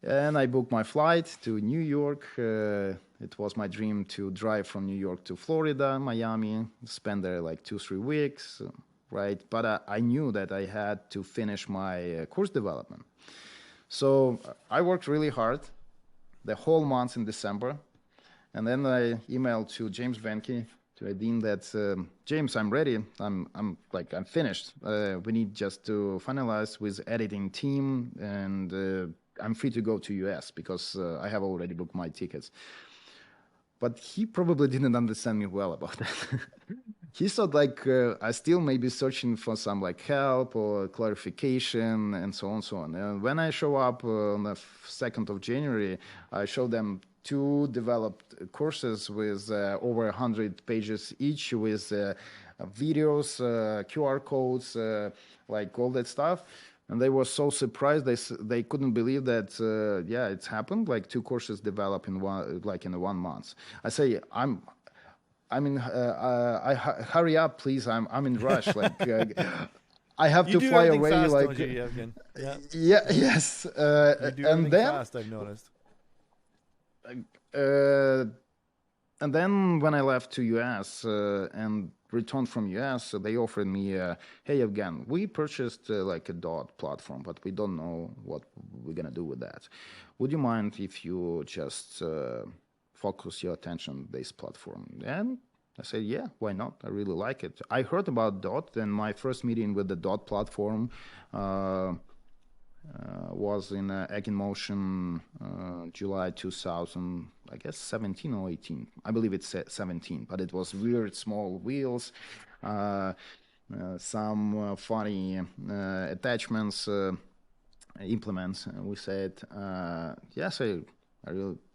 And I booked my flight to New York. It was my dream to drive from New York to Florida, Miami, spend there like 2-3 weeks, right? But I knew that I had to finish my course development. So I worked really hard the whole month in December. And then I emailed to James Venke, to a dean, that James, I'm ready. I'm finished. We need just to finalize with editing team, and I'm free to go to US because I have already booked my tickets. But he probably didn't understand me well about that. He thought I still may be searching for some help or clarification and so on and so on. And when I show up on the 2nd of January, I show them 2 developed courses with over 100 pages each, with videos, QR codes, all that stuff. And they were so surprised. They couldn't believe that. It's happened. 2 courses developed in one month. I say hurry up, please. I'm in rush. I have You to do fly everything away. fast, don't you, Yevgen? Yeah. Yes. You do And everything then fast, I've noticed. and then when I left to US and returned from US, they offered me, hey, Yevgen, we purchased a dot platform, but we don't know what we're gonna do with that. Would you mind if you just focus your attention on this platform? And I said, yeah, why not? I really like it. I heard about Dot, and my first meeting with the Dot platform was in Egg in Motion, July 2000, I guess 17 or 18. I believe it's 17, but it was weird small wheels, some funny attachments, implements. We said, yes,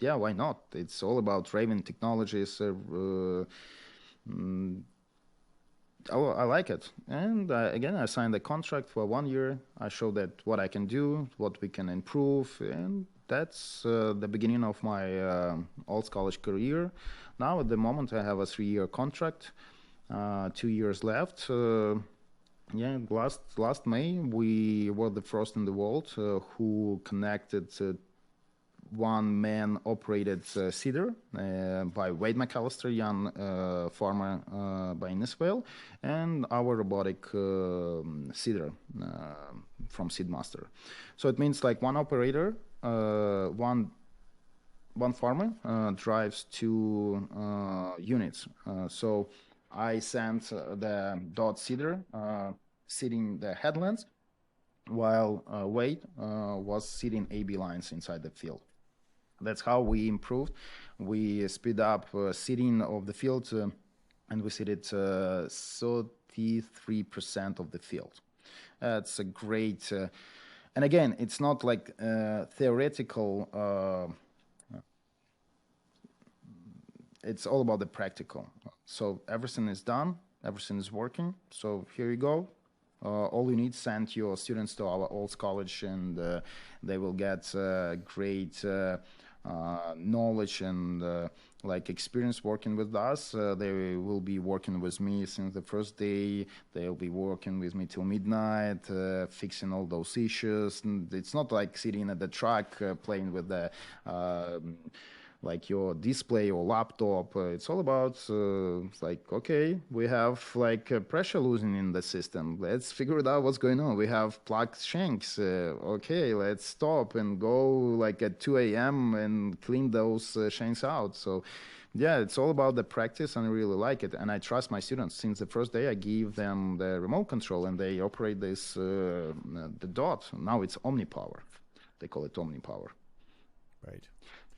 why not? It's all about Raven technologies. I like it. And again, I signed a contract for 1 year. I showed that what I can do, what we can improve. And that's the beginning of my alt college career. Now, at the moment, I have a 3-year contract, 2 years left. Last May, we were the first in the world who connected one-man operated seeder by Wade McAllister, young farmer by Innisfail, and our robotic seeder from Seedmaster. So it means one operator, one farmer drives 2 units. So I sent the dot seeder seeding the headlands, while Wade was seeding AB lines inside the field. That's how we improved. We speed up seeding of the field, and we seeded 33% of the field. That's a great, and again, it's not theoretical. It's all about the practical. So everything is done, everything is working. So here you go. All you need, send your students to our alt college, and they will get great knowledge and experience working with us. They will be working with me since the first day. They'll be working with me till midnight, fixing all those issues. And it's not like sitting at the truck playing with the your display or laptop. It's all about okay, we have pressure losing in the system. Let's figure it out what's going on. We have plugged shanks. Okay, let's stop and go at 2 a.m. and clean those shanks out. So yeah, it's all about the practice, and I really like it. And I trust my students. Since the first day, I give them the remote control, and they operate this the dot. Now it's OmniPower. They call it OmniPower. Right.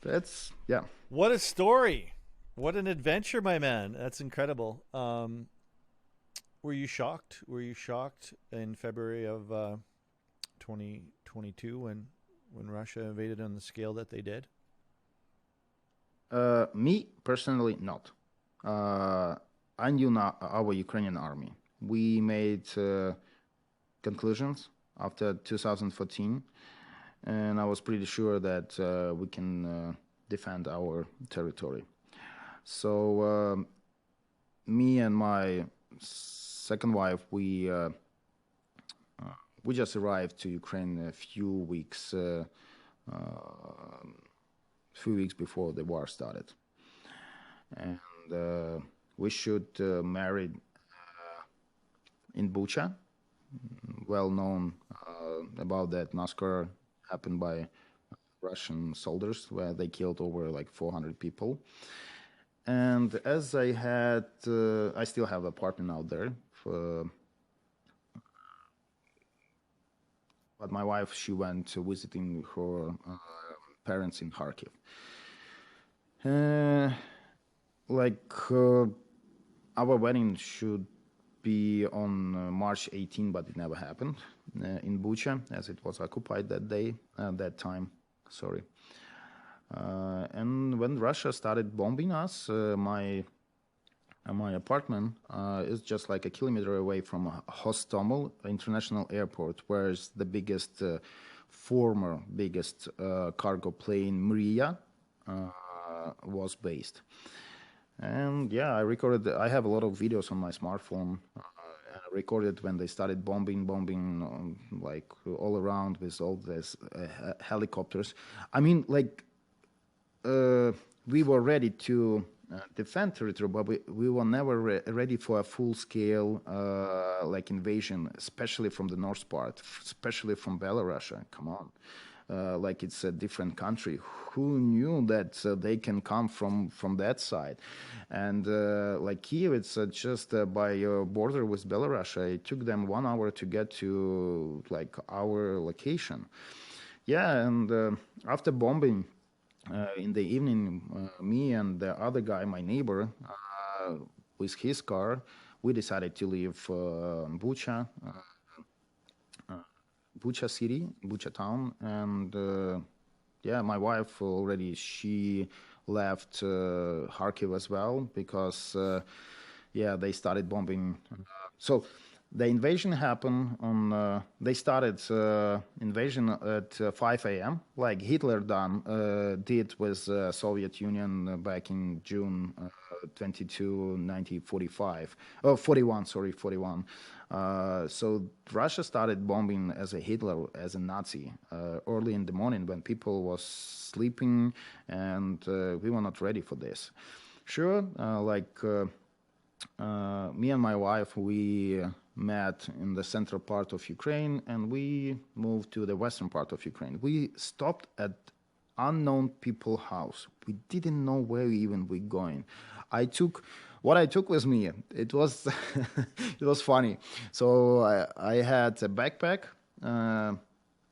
That's, yeah. What a story. What an adventure, my man. That's incredible. Were you shocked? Were you shocked in February of 2022 when Russia invaded on the scale that they did? Me, personally, not. I knew our Ukrainian army. We made conclusions after 2014, and I was pretty sure that we can defend our territory. So me and my second wife, we just arrived to Ukraine a few weeks before the war started, and we should marry in Bucha. Well known about that massacre happened by Russian soldiers, where they killed over like 400 people. And as I still have an apartment out there. But my wife, she went visiting her parents in Kharkiv. Our wedding should be on March 18, but it never happened in Bucha, as it was occupied that time. Sorry. And when Russia started bombing us, my apartment is just like a kilometer away from Hostomel International Airport, where the former biggest cargo plane Mriya was based. And yeah, I have a lot of videos on my smartphone. I recorded when they started bombing like all around with all these helicopters. I mean, like, we were ready to defend territory, but we were never ready for a full-scale like invasion, especially from the north part, especially from Belarus. Come on. Like it's a different country. Who knew that they can come from that side? And like Kiev, it's just by border with Belarus. It took them 1 hour to get to like our location. Yeah, and after bombing in the evening, me and the other guy, my neighbor, with his car, we decided to leave Bucha city, Bucha town, and yeah, my wife already, she left Kharkiv as well, because yeah, they started bombing. So the invasion happened on, they started invasion at 5 a.m., like Hitler did with Soviet Union back in June 22, 1945. Oh, 41, sorry, 41. So Russia started bombing as a Hitler, as a Nazi, early in the morning when people was sleeping, and we were not ready for this. Sure, me and my wife, we met in the central part of Ukraine, and we moved to the western part of Ukraine. We stopped at unknown people house. We didn't know where even we're going. What I took with me, it was it was funny. So I had a backpack.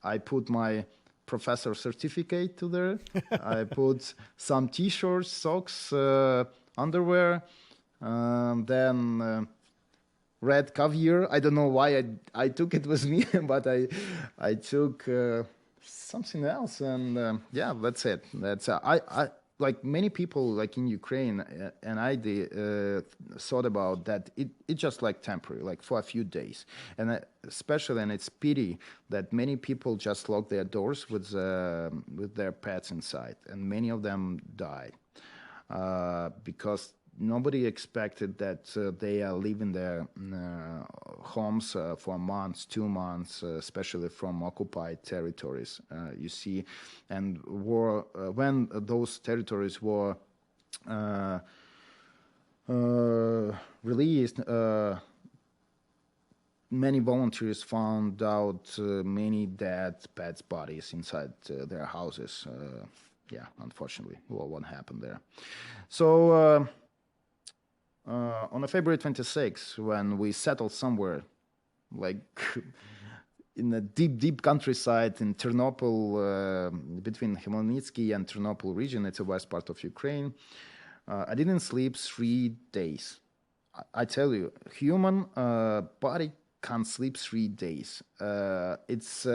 I put my professor certificate to there. I put some t-shirts, socks, underwear, then red caviar. I don't know why I took it with me, but I took something else, and yeah, that's it. That's I like many people like in Ukraine, and I thought about that. It's just like temporary, like for a few days, and especially, and it's pity that many people just lock their doors with their pets inside, and many of them died because nobody expected that they are leaving their homes for months, 2 months, especially from occupied territories, you see. And when those territories were released, many volunteers found out many dead pets' bodies inside their houses. Yeah, unfortunately, what happened there. So on February 26th, when we settled somewhere, like in a deep countryside in Ternopil, between Khmelnytsky and Ternopil region, it's a west part of Ukraine, I didn't sleep 3 days. I tell you, human body can't sleep 3 days. It's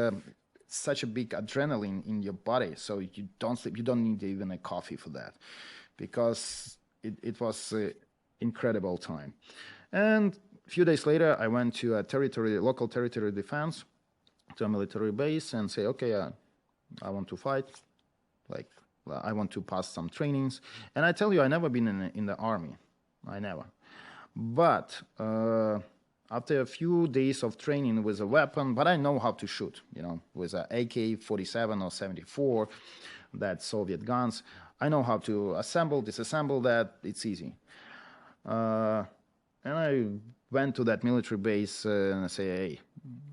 such a big adrenaline in your body, so you don't sleep. You don't need even a coffee for that, because it was incredible time. And few days later, I went to a local territory defense, to a military base, and say, okay, I want to fight. Like, I want to pass some trainings. And I tell you, I never been in the army. I never. But after a few days of training with a weapon, but I know how to shoot, with an AK-47 or 74, that Soviet guns. I know how to assemble, disassemble that. It's easy. And I went to that military base and I say, hey,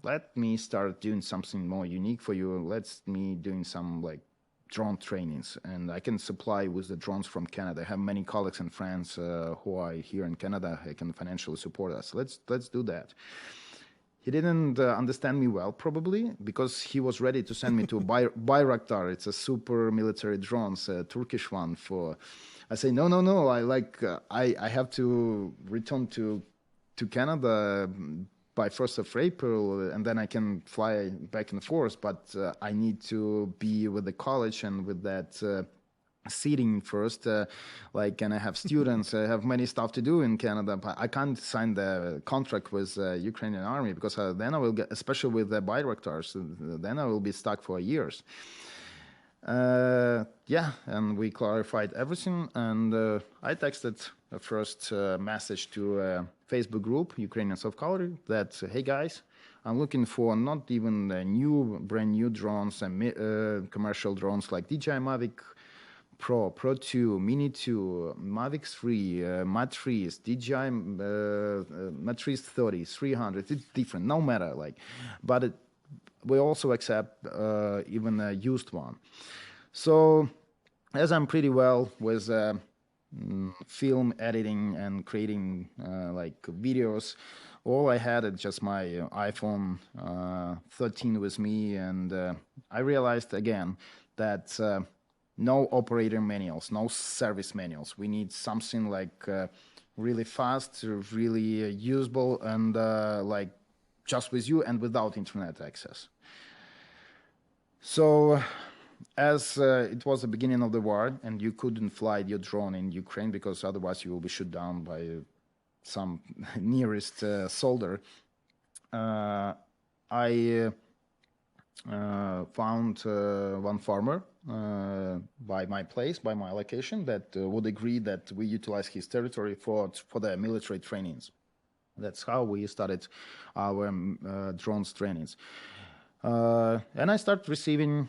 let me start doing something more unique for you. Let's me doing some like drone trainings, and I can supply with the drones from Canada. I have many colleagues and friends who are here in Canada who can financially support us. Let's do that. He didn't understand me well, probably, because he was ready to send me to Bayraktar. It's a super military drones, a Turkish one. I say no. I have to return to Canada by 1st of April, and then I can fly back and forth. But I need to be with the college and with that seating first. And I have students. I have many stuff to do in Canada, but I can't sign the contract with Ukrainian army because then I will get, especially with the Bayraktars, then I will be stuck for years. And we clarified everything, and I texted a first message to a Facebook group, Ukrainian Soft Cavalry, that, hey guys, I'm looking for not even brand new drones and commercial drones like DJI Mavic Pro, Pro 2, Mini 2, Mavic 3, Mat 3s, DJI Matrice 30, 300, it's different, no matter, but we also accept even a used one. So, as I'm pretty well with film editing and creating videos, all I had is just my iPhone 13 with me, and I realized again that no operator manuals, no service manuals. We need something really fast, really usable, and just with you and without internet access. So, as it was the beginning of the war, and you couldn't fly your drone in Ukraine because otherwise you will be shot down by some nearest soldier, I found one farmer by my place, by my location, that would agree that we utilize his territory for the military trainings. That's how we started our drones trainings. And I started receiving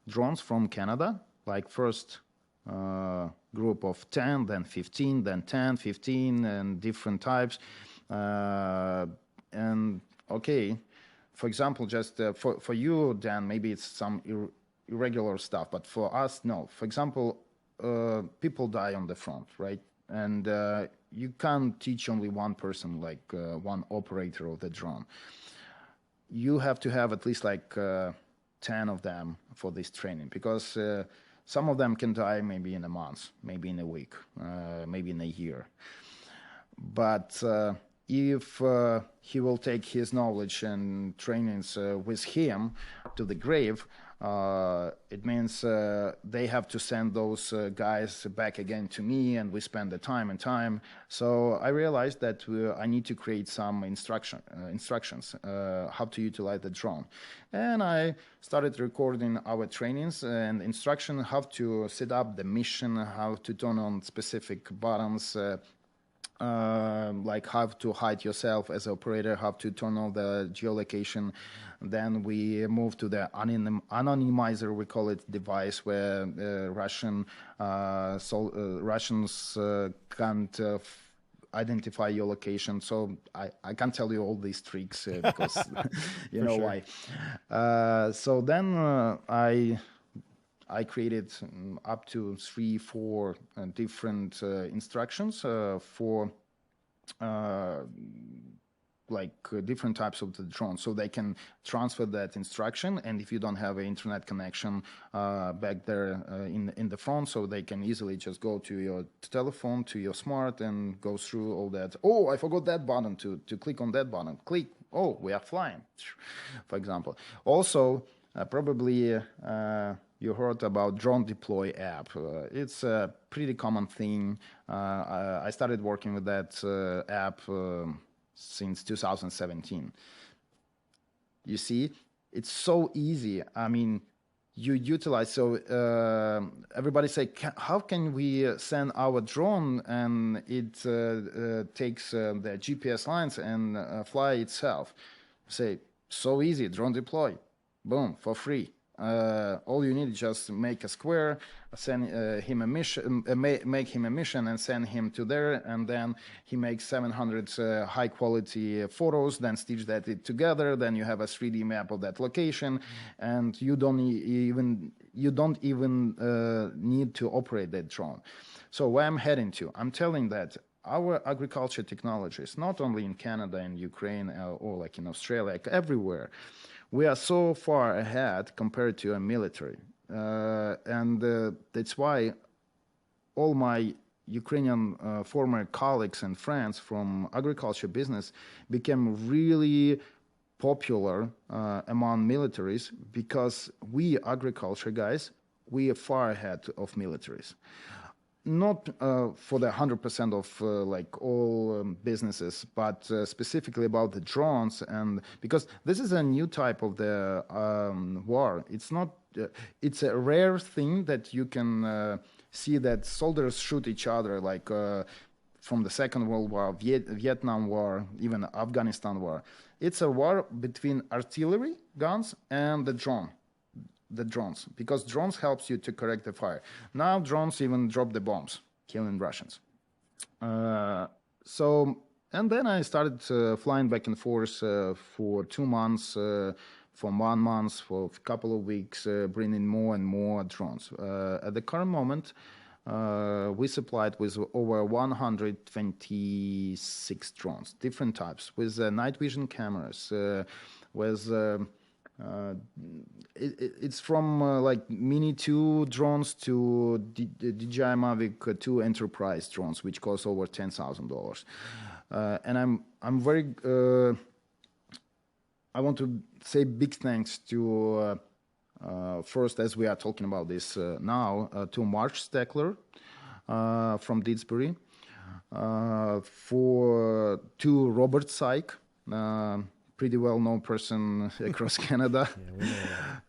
drones from Canada, first group of 10, then 15, then 10, 15, and different types. And okay, for example, just for you, Dan, maybe it's some irregular stuff, but for us, no. For example, people die on the front, right? And you can't teach only one person, one operator of the drone. You have to have at least 10 of them for this training, because some of them can die maybe in a month, maybe in a week, maybe in a year. But if he will take his knowledge and trainings with him to the grave, it means they have to send those guys back again to me, and we spend the time and time. So I realized that I need to create some instructions how to utilize the drone. And I started recording our trainings and instruction, how to set up the mission, how to turn on specific buttons, how to hide yourself as an operator, how to turn on the geolocation. Then we move to the anonymizer, we call it, device, where Russians can't identify your location. So I can't tell you all these tricks because you know why. So then I created up to 3-4 different instructions for different types of the drone, so they can transfer that instruction. And if you don't have an internet connection back there in the front, so they can easily just go to your telephone, to your smart, and go through all that. Oh, I forgot that button to click on that button. Click. Oh, we are flying, for example. Also, probably you heard about drone deploy app. It's a pretty common thing. I started working with that app since 2017. You see, it's so easy. I mean, you utilize, so everybody say, how can we send our drone and it takes the GPS lines and fly itself? Say, so easy, drone deploy, boom, for free. All you need is just make a square, send him a mission, make him a mission and send him to there, and then he makes 700 high quality photos, then stitch that it together, then you have a 3D map of that location, and you don't even need to operate that drone. So where I'm heading to, I'm telling that our agriculture technologies, not only in Canada and Ukraine or like in Australia, like everywhere, we are so far ahead compared to a military. And that's why all my Ukrainian former colleagues and friends from agriculture business became really popular among militaries, because we agriculture guys, we are far ahead of militaries. Not for the 100% of like all businesses, but specifically about the drones, and because this is a new type of the war. It's not. It's a rare thing that you can see that soldiers shoot each other, like from the Second World War, Vietnam War, even Afghanistan War. It's a war between artillery guns and the drones, because drones helps you to correct the fire. Now drones even drop the bombs, killing Russians. So, and then I started flying back and forth for 2 months, for 1 month, for a couple of weeks, bringing more and more drones. At the current moment, we supplied with over 126 drones, different types, with night vision cameras, with it's from like Mini 2 drones to DJI Mavic 2 Enterprise drones, which cost over $10,000. And I'm very I want to say big thanks to first, as we are talking about this now, to Mark Steckler from Didsbury, to Robert Syke, pretty well-known person across Canada. Yeah, we know that.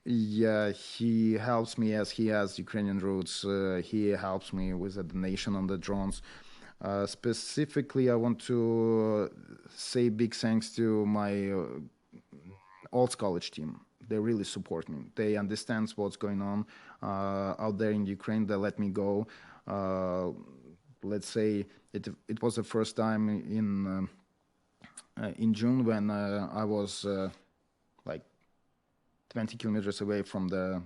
Yeah, he helps me, as he has Ukrainian roots. He helps me with a donation on the drones. Specifically, I want to say big thanks to my old college team. They really support me. They understand what's going on out there in Ukraine. They let me go. Let's say it was the first time in June when I was like 20 kilometers away from the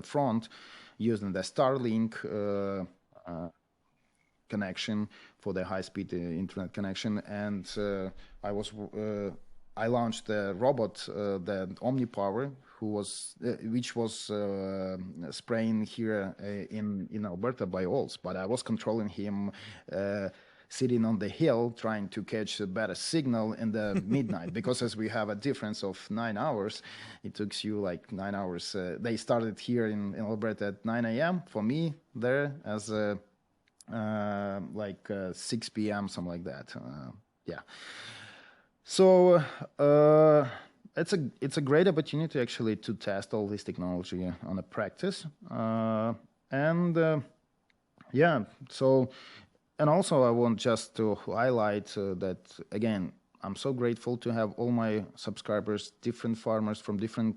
front, using the Starlink connection for the high-speed internet connection, and I launched the robot, the OmniPower, which was spraying here in Alberta by Olds, but I was controlling him. Sitting on the hill trying to catch a better signal in the midnight, because as we have a difference of 9 hours, it took you like 9 hours. They started here in Alberta at 9 a.m. for me there as like 6 p.m., something like that. Yeah. So it's a great opportunity actually to test all this technology on a practice, yeah. So. And also, I want just to highlight that, again, I'm so grateful to have all my subscribers, different farmers from different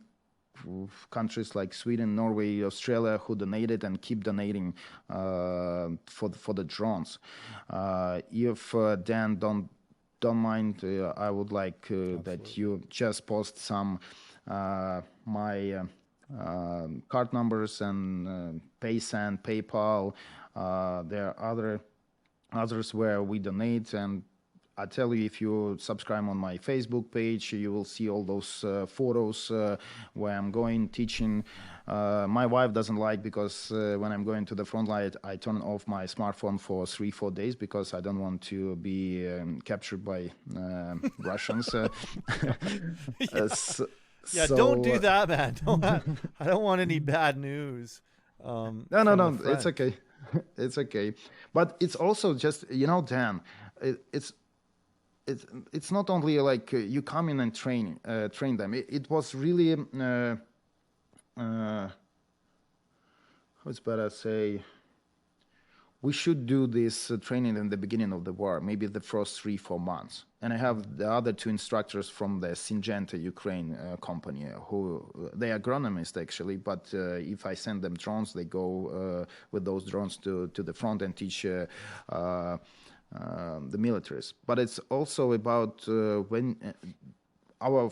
countries like Sweden, Norway, Australia, who donated and keep donating for the drones. If Dan don't mind, I would like that you just post some my card numbers and Paysend, PayPal. There are others where we donate, and I tell you, if you subscribe on my Facebook page, you will see all those photos where I'm going teaching. My wife doesn't like, because when I'm going to the front line, I turn off my smartphone for 3-4 days, because I don't want to be captured by Russians. Yeah, don't do So that, man. I don't want any bad news from the no, it's front. okay. It's okay. But it's also just, Dan, it, it's it's it's not only like you come in and train them. It was really uh, how it's better say, we should do this training in the beginning of the war, maybe the first 3-4 months. And I have the other two instructors from the Syngenta Ukraine company, who they are agronomists actually, but if I send them drones, they go with those drones to the front and teach the militaries. But it's also about when our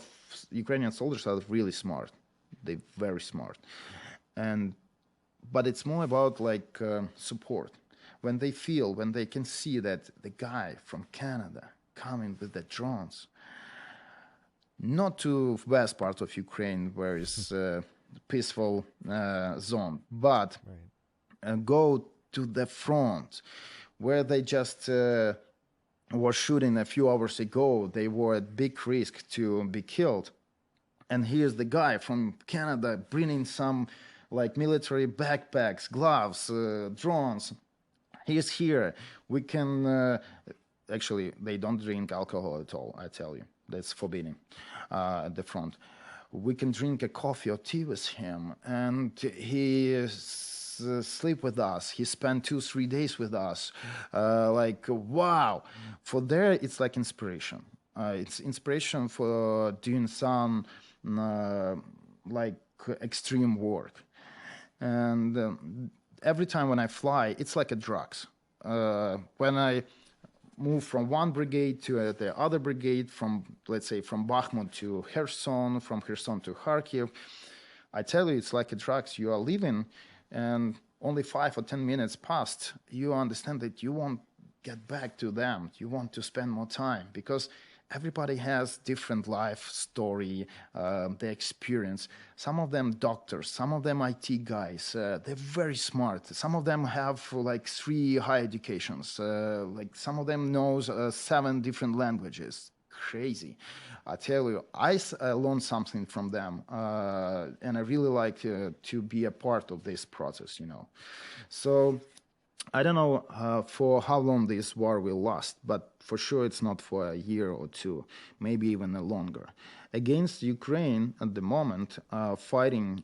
Ukrainian soldiers are really smart. They're very smart. And but it's more about like support. When they can see that the guy from Canada coming with the drones, not to west part of Ukraine where it's peaceful zone, but Right. go to the front where they just were shooting a few hours ago. They were at big risk to be killed. And here's the guy from Canada bringing some like military backpacks, gloves, drones. He's here. We can actually, they don't drink alcohol at all. I tell you, that's forbidden at the front. We can drink a coffee or tea with him, and he sleep with us. He spent 2-3 days with us. Like wow, for there it's like inspiration. It's inspiration for doing some like extreme work. And every time when I fly, it's like a drugs. When I move from one brigade to the other brigade, from let's say from Bakhmut to Kherson, from Kherson to Kharkiv, I tell you, it's like a drugs. You are leaving, and only 5 or 10 minutes passed, you understand that you won't get back to them. You want to spend more time because everybody has different life story, their experience. Some of them doctors, some of them IT guys. They're very smart. Some of them have like 3 high educations. Like some of them knows 7 different languages. Crazy. I tell you, I learned something from them, and I really like to be a part of this process. So I don't know for how long this war will last, but for sure it's not for a year or two, maybe even longer. Against Ukraine at the moment, fighting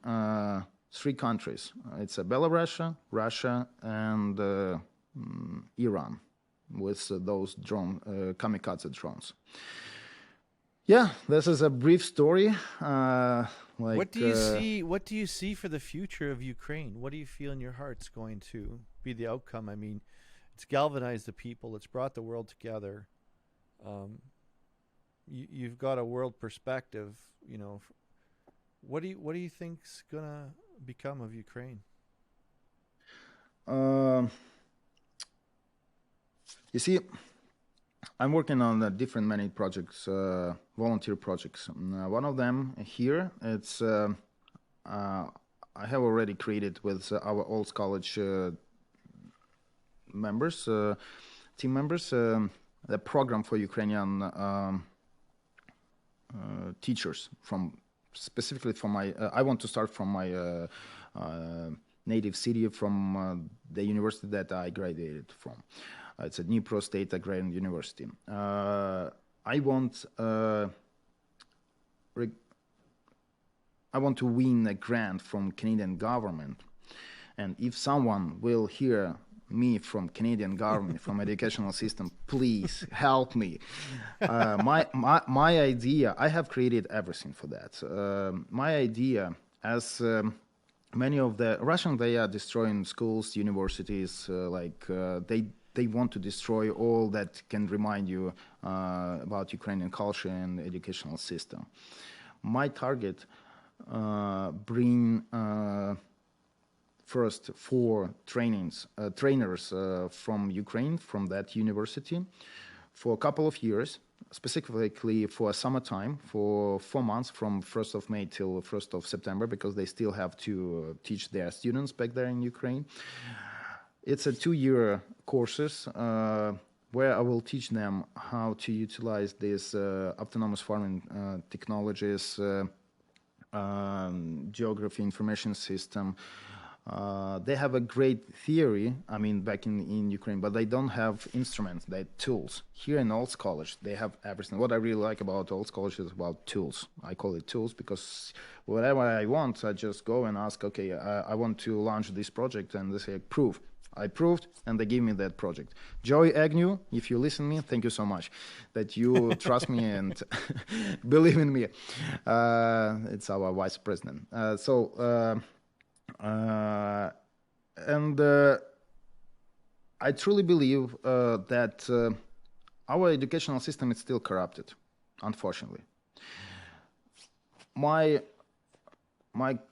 3 countries. It's Belarus, Russia, and Iran, with those kamikaze drones. Yeah, this is a brief story. What do you see? What do you see for the future of Ukraine? What do you feel in your heart's going to be the outcome? I mean, it's galvanized the people. It's brought the world together. You've got a world perspective. What do you think's gonna become of Ukraine? You see, I'm working on different many projects, volunteer projects. One of them here, it's I have already created with our old college members, team members, the program for Ukrainian teachers from specifically from my. I want to start from my native city, from the university that I graduated from. It's a Dnipro State Agrarian University. I want to win a grant from Canadian government, and if someone will hear me from Canadian government, from educational system, please help me. My idea, I have created everything for that. My idea, as many of the Russians, they are destroying schools, universities, they want to destroy all that can remind you about Ukrainian culture and educational system. My target, bring first 4 trainers from Ukraine, from that university, for a couple of years, specifically for summertime, for 4 months, from 1st of May till 1st of September, because they still have to teach their students back there in Ukraine. It's a 2-year courses where I will teach them how to utilize these autonomous farming technologies, geography information system. They have a great theory, I mean, back in Ukraine, but they don't have instruments, they have tools. Here in Olds College, they have everything. What I really like about Olds College is about tools. I call it tools because whatever I want, I just go and ask, okay, I want to launch this project, and they say, prove. I proved, and they give me that project. Joey Agnew, if you listen to me, thank you so much that you trust me and believe in me. It's our vice president. And I truly believe that our educational system is still corrupted, unfortunately. My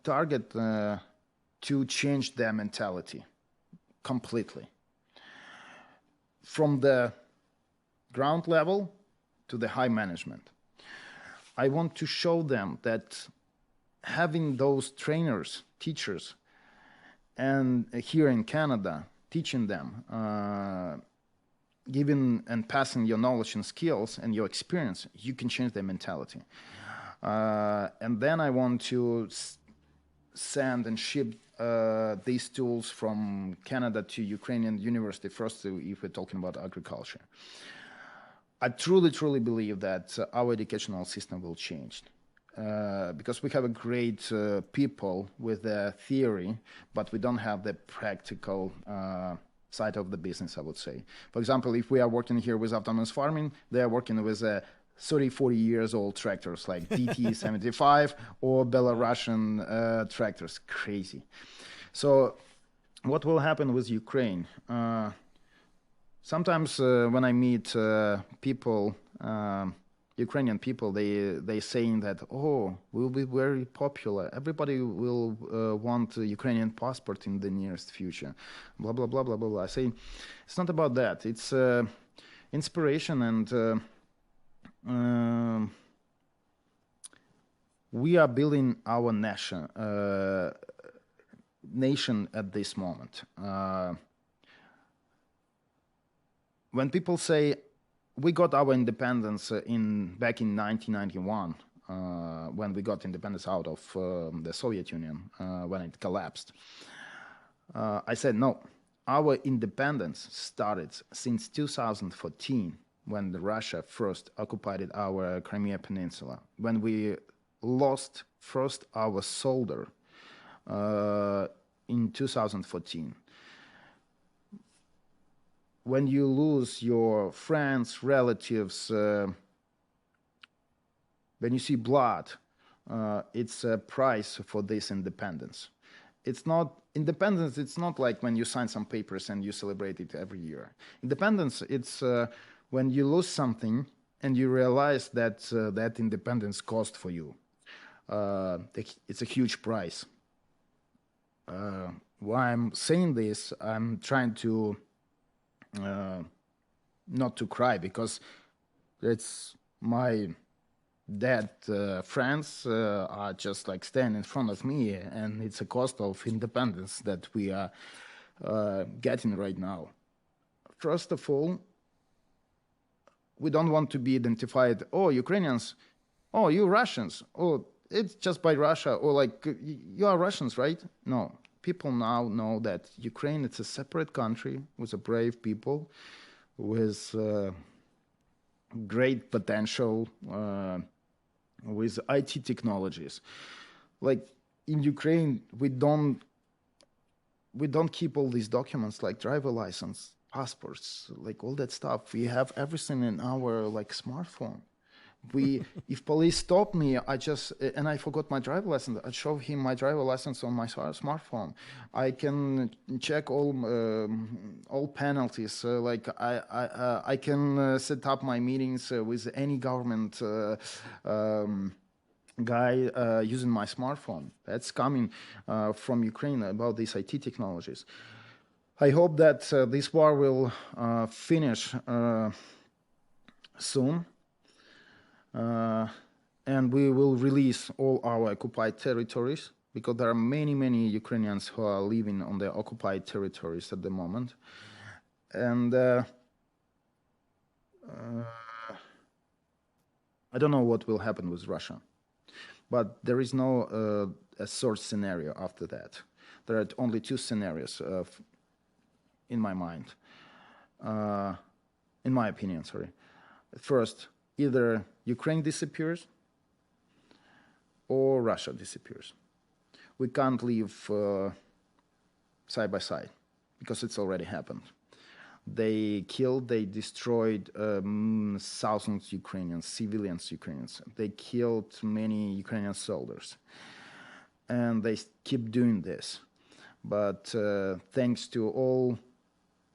target to change their mentality completely, from the ground level to the high management. I want to show them that having those trainers, teachers, and here in Canada, teaching them, giving and passing your knowledge and skills and your experience, you can change their mentality. And then I want to send and ship these tools from Canada to Ukrainian university first, if we're talking about agriculture. I truly, truly believe that our educational system will change. Because we have a great people with the theory, but we don't have the practical side of the business, I would say. For example, if we are working here with autonomous farming, they are working with 30, 40 years old tractors like DT-75 or Belarusian tractors. Crazy. So what will happen with Ukraine? Sometimes when I meet people, Ukrainian people, they saying that, oh, we'll be very popular. Everybody will want a Ukrainian passport in the nearest future. Blah, blah, blah, blah, blah, blah. I say, it's not about that. It's inspiration, and we are building our nation at this moment. When people say, we got our independence back in 1991, when we got independence out of the Soviet Union, when it collapsed. I said, no, our independence started since 2014, when Russia first occupied our Crimea Peninsula, when we lost first our soldier in 2014. When you lose your friends, relatives, when you see blood, it's a price for this independence. It's not independence. It's not like when you sign some papers and you celebrate it every year. Independence, it's when you lose something and you realize that that independence cost for you. It's a huge price. Why I'm saying this, I'm trying to not to cry, because it's my dead friends are just like standing in front of me, and it's a cost of independence that we are getting right now. First of all, we don't want to be identified, oh, Ukrainians, oh, you Russians, oh, it's just by Russia, or like, you are Russians, right? No. People now know that Ukraine is a separate country with a brave people, with great potential, with IT technologies. Like in Ukraine, we don't keep all these documents like driver license, passports, like all that stuff. We have everything in our like smartphone. If police stop me, and I forgot my driver license, I show him my driver license on my smartphone. I can check all penalties. Like I can set up my meetings with any government guy using my smartphone. That's coming from Ukraine about these IT technologies. I hope that this war will finish soon. And we will release all our occupied territories, because there are many, many Ukrainians who are living on the occupied territories at the moment. And I don't know what will happen with Russia. But there is no a source scenario after that. There are only two scenarios in my mind, in my opinion, sorry. First, either Ukraine disappears or Russia disappears. We can't live side by side because it's already happened. They killed, they destroyed thousands of Ukrainians, civilians Ukrainians. They killed many Ukrainian soldiers. And they keep doing this. But thanks to all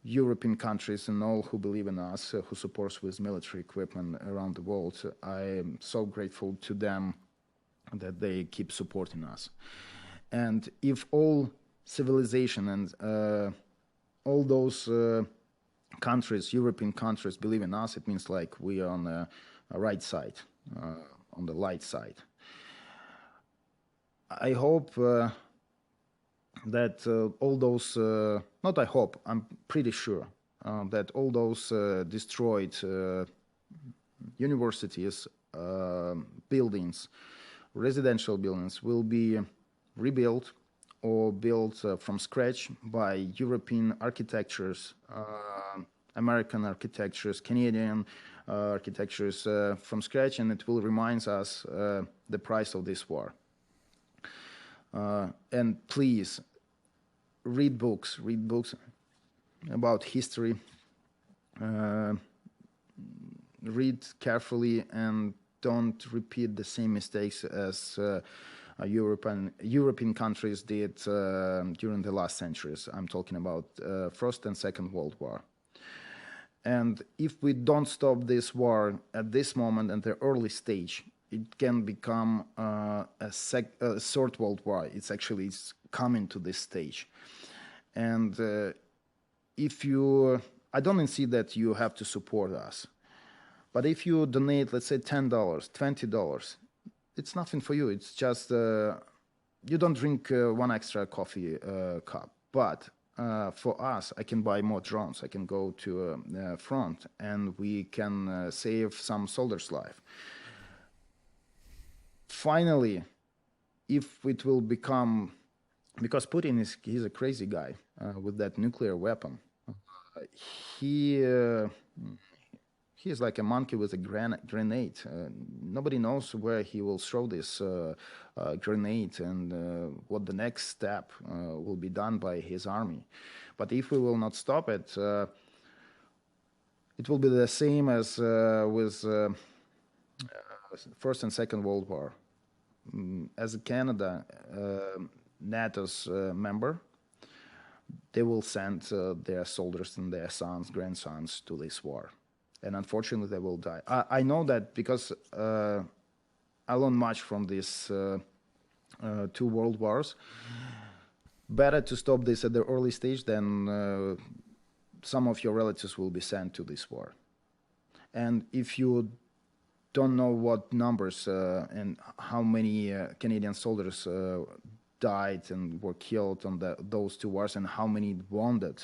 European countries and all who believe in us, who support us with military equipment around the world, I am so grateful to them that they keep supporting us. And if all civilization and all those countries, European countries, believe in us, it means like we are on the right side, on the light side. I hope that all those, not I hope, I'm pretty sure that all those destroyed universities, buildings, residential buildings will be rebuilt or built from scratch by European architectures, American architectures, Canadian architectures from scratch, and it will remind us the price of this war. And please read books about history, read carefully and don't repeat the same mistakes as European countries did during the last centuries. I'm talking about First and Second World War. And if we don't stop this war at this moment, at the early stage, it can become a third world war. It's coming to this stage. And I don't see that you have to support us. But if you donate, let's say $10, $20, it's nothing for you. It's just, you don't drink one extra coffee cup. But for us, I can buy more drones. I can go to a front and we can save some soldiers' life. Finally, if it will become, because Putin he's a crazy guy with that nuclear weapon. He is like a monkey with a grenade. Nobody knows where he will throw this grenade and what the next step will be done by his army. But if we will not stop it, it will be the same as with First and Second World War. As Canada, NATO's member, they will send their soldiers and their sons, grandsons to this war. And unfortunately, they will die. I know that because I learned much from these two world wars. Better to stop this at the early stage than some of your relatives will be sent to this war. And if you don't know what numbers and how many Canadian soldiers died and were killed on those two wars and how many wounded,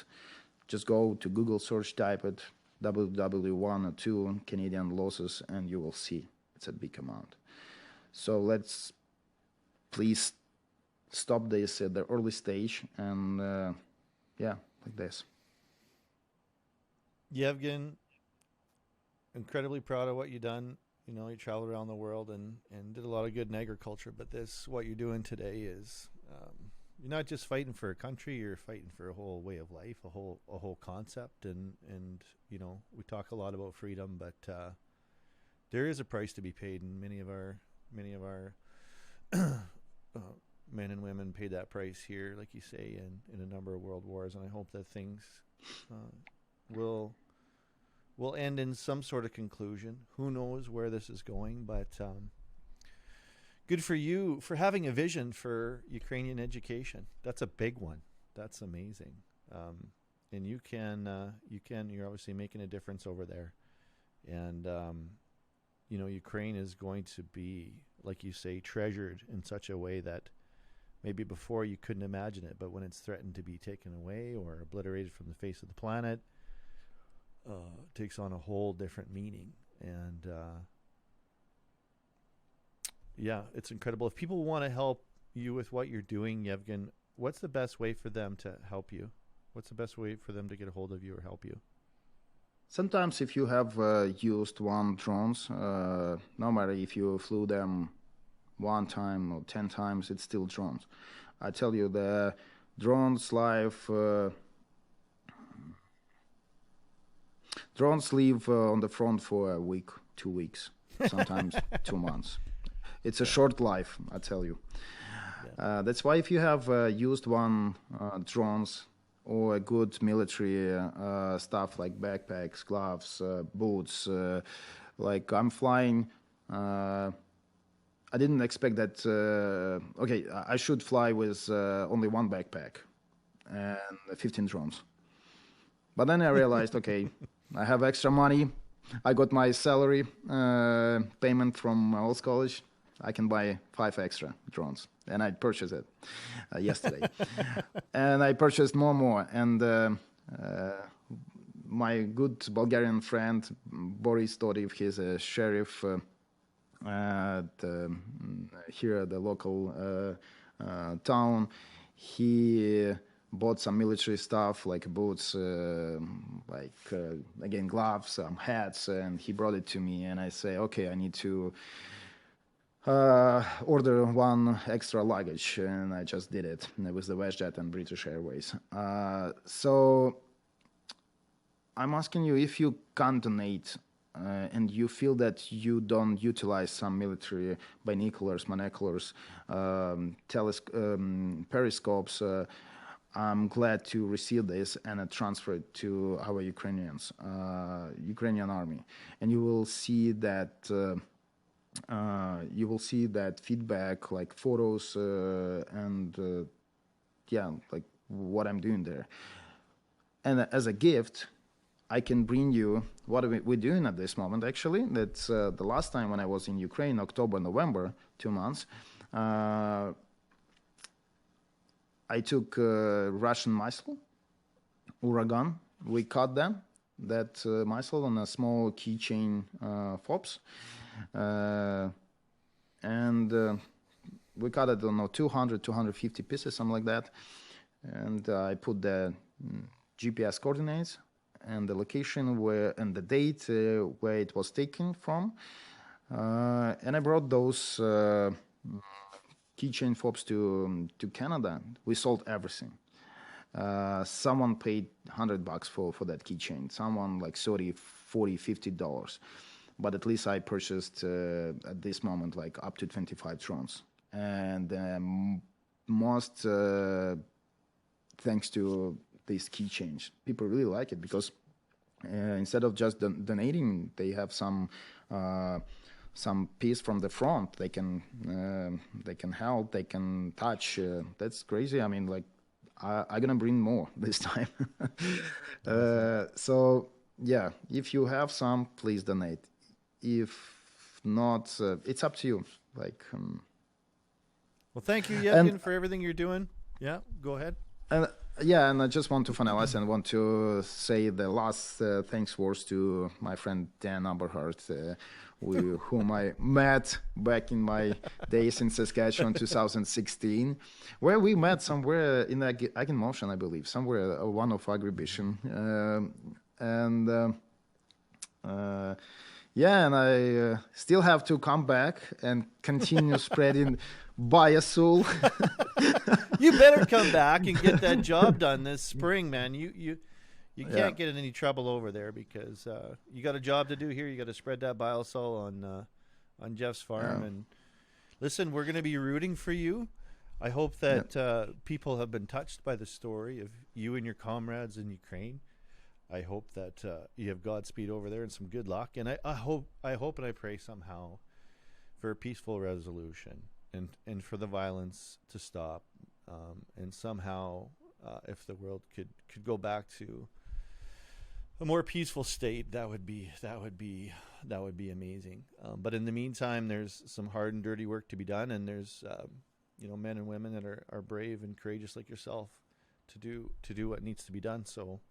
just go to Google search, type it, WW1 or 2 Canadian losses, and you will see it's a big amount. So let's please stop this at the early stage and like this. Yevgen, incredibly proud of what you've done. You know, you traveled around the world and did a lot of good in agriculture, but what you're doing today is, you're not just fighting for a country, you're fighting for a whole way of life, a whole concept. And you know, we talk a lot about freedom, but there is a price to be paid, and many of our men and women paid that price here, like you say, in a number of world wars. And I hope that things will end in some sort of conclusion. Who knows where this is going, but good for you for having a vision for Ukrainian education. That's a big one. That's amazing. And you're obviously making a difference over there. And, you know, Ukraine is going to be, like you say, treasured in such a way that maybe before you couldn't imagine it, but when it's threatened to be taken away or obliterated from the face of the planet, takes on a whole different meaning. And Yeah, it's incredible. If people want to help you with what you're doing, Yevgen, what's the best way for them to help you? What's the best way for them to get a hold of you or help you? Sometimes if you have used one drones, no matter if you flew them one time or 10 times, it's still drones. I tell you, the drones life, drones live on the front for a week, 2 weeks, sometimes 2 months. It's a short life, I tell you. That's why if you have used one drones or a good military stuff like backpacks, gloves, boots, like I'm flying, I didn't expect that, okay, I should fly with only one backpack and 15 drones. But then I realized, okay, I have extra money. I got my salary payment from my old college. I can buy 5 extra drones, and I purchased it yesterday. And I purchased more. And my good Bulgarian friend Boris Todiv, he's a sheriff here at the local town. He bought some military stuff like boots, again gloves, some hats, and he brought it to me. And I say, okay, I need to order one extra luggage, and I just did it. And it was the WestJet and British Airways. So I'm asking you, if you can't donate and you feel that you don't utilize some military binoculars, monoculars, periscopes, I'm glad to receive this and transfer it to our Ukrainian army, and you will see that. You will see that feedback, like photos and like what I'm doing there. And as a gift, I can bring you what we're doing at this moment. Actually, that's the last time when I was in Ukraine, October, November, 2 months. I took Russian missile, Uragan. We cut that missile on a small keychain fobs. And we cut it on 200, 250 pieces, something like that. And I put the GPS coordinates and the location and the date where it was taken from. And I brought those keychain fobs to Canada. We sold everything. Someone paid $100 for that keychain. Someone like $30, $40, $50. But at least I purchased at this moment like up to 25 drones, and most thanks to this keychain, people really like it because instead of just donating, they have some piece from the front. They can help, they can touch. That's crazy. I mean, like I'm gonna bring more this time. So yeah, if you have some, please donate. If not, it's up to you. Well, thank you, Yevgen, for everything you're doing. Yeah, go ahead. And I just want to finalize and want to say the last thanks words to my friend Dan Aberhart, whom I met back in my days in Saskatchewan 2016, where we met somewhere in Eigenmotion, I believe, somewhere one of Agribition. And I still have to come back and continue spreading Biosul. You better come back and get that job done this spring, man. You can't get in any trouble over there because you got a job to do here. You got to spread that Biosol on Jeff's farm. Yeah. And listen, we're going to be rooting for you. I hope that people have been touched by the story of you and your comrades in Ukraine. I hope that you have Godspeed over there and some good luck. And I hope and I pray somehow for a peaceful resolution and for the violence to stop. And somehow, if the world could go back to a more peaceful state, that would be amazing. But in the meantime, there's some hard and dirty work to be done, and there's men and women that are brave and courageous like yourself to do what needs to be done. So.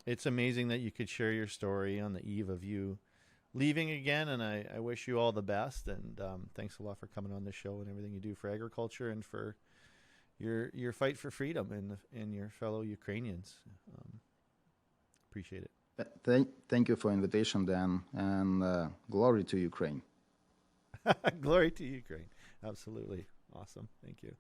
It's amazing that you could share your story on the eve of you leaving again, and I wish you all the best. And thanks a lot for coming on the show and everything you do for agriculture and for your fight for freedom in your fellow Ukrainians. Appreciate it. Thank you for invitation, Dan, and glory to Ukraine. Glory to Ukraine. Absolutely. Awesome. Thank you.